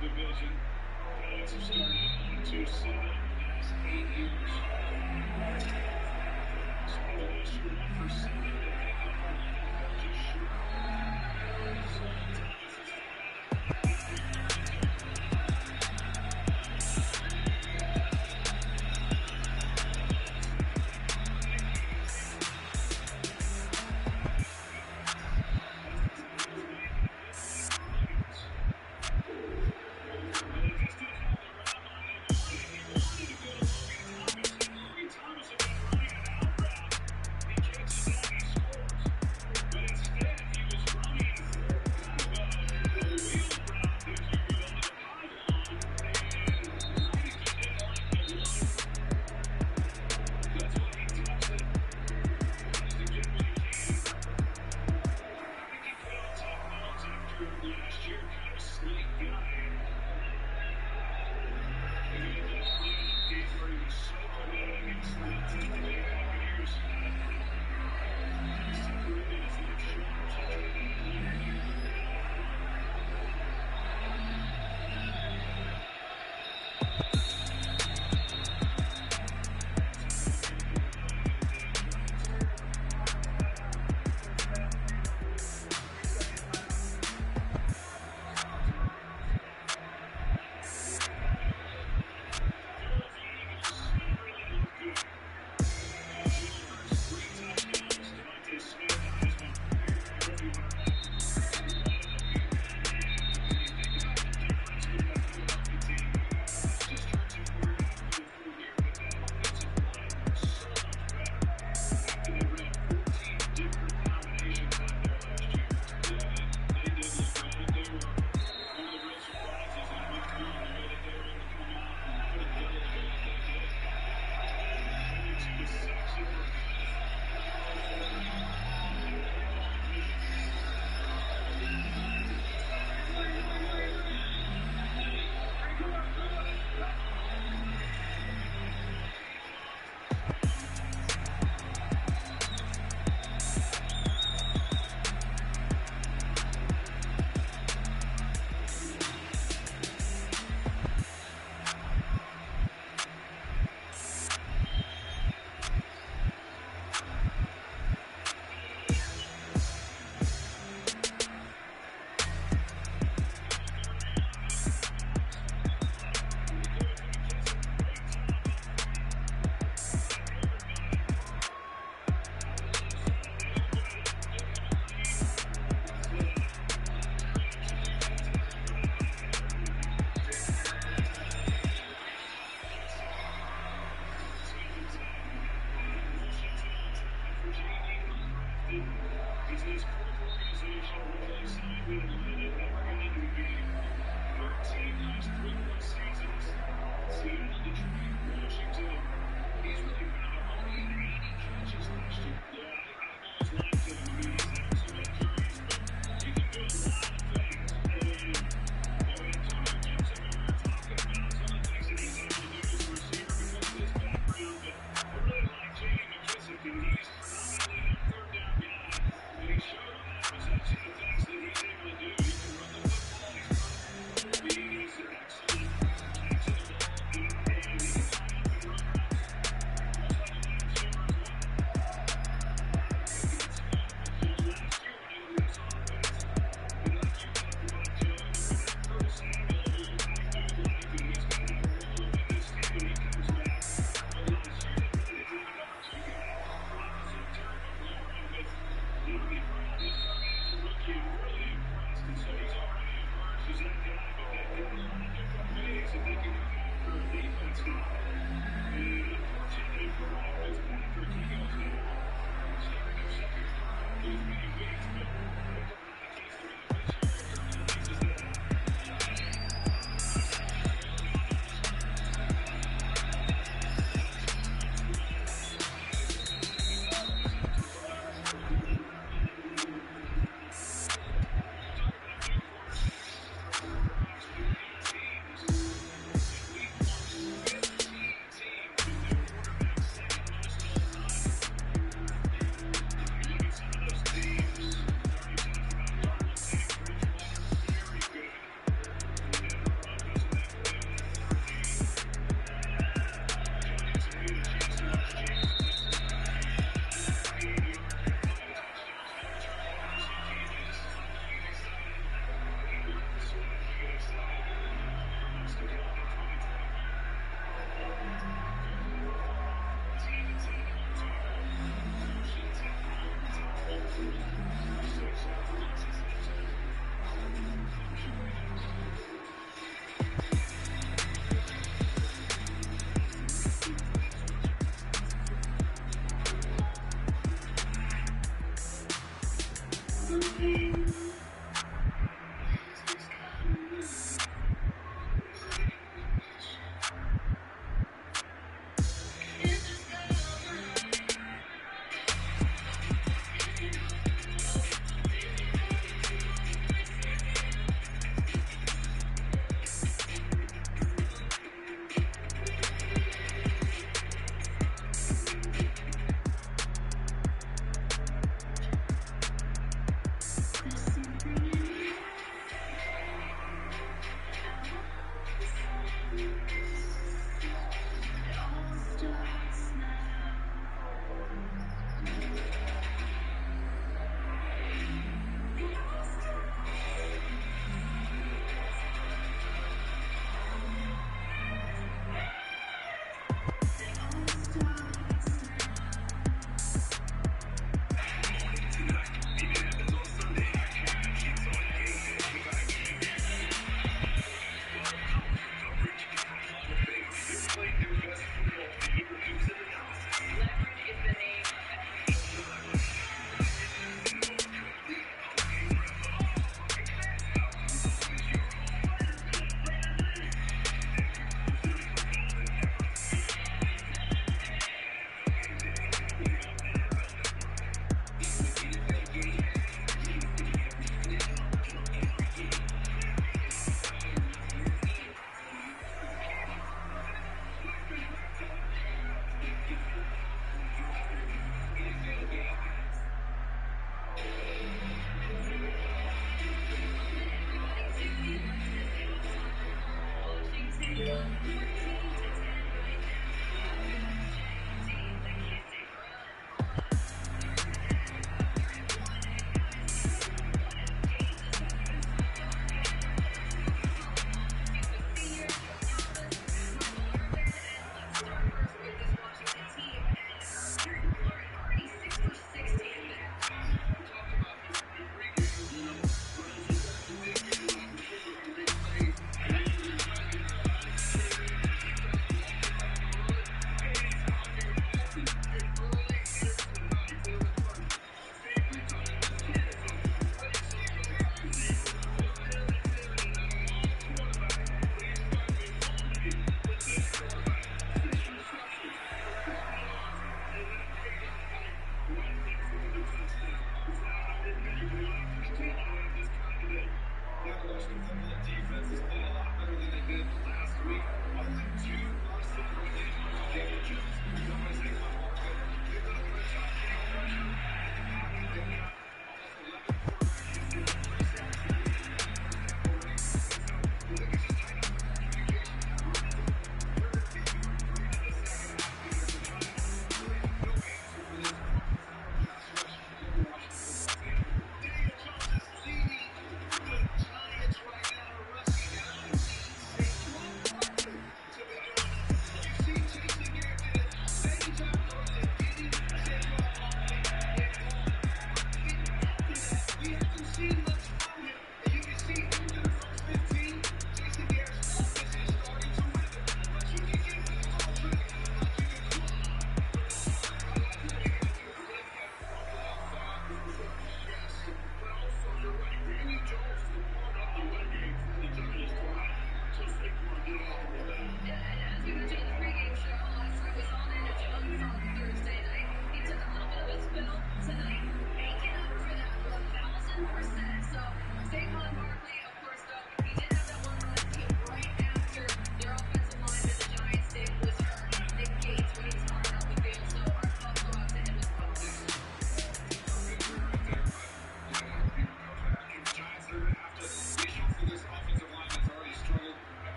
Division. Giants have started 1-2-7 in the last 8 years. So last year 1 for 7, but they got 1 just short. So Thomas is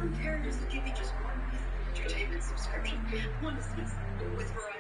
Some carriers will give you just one month entertainment subscription. One is with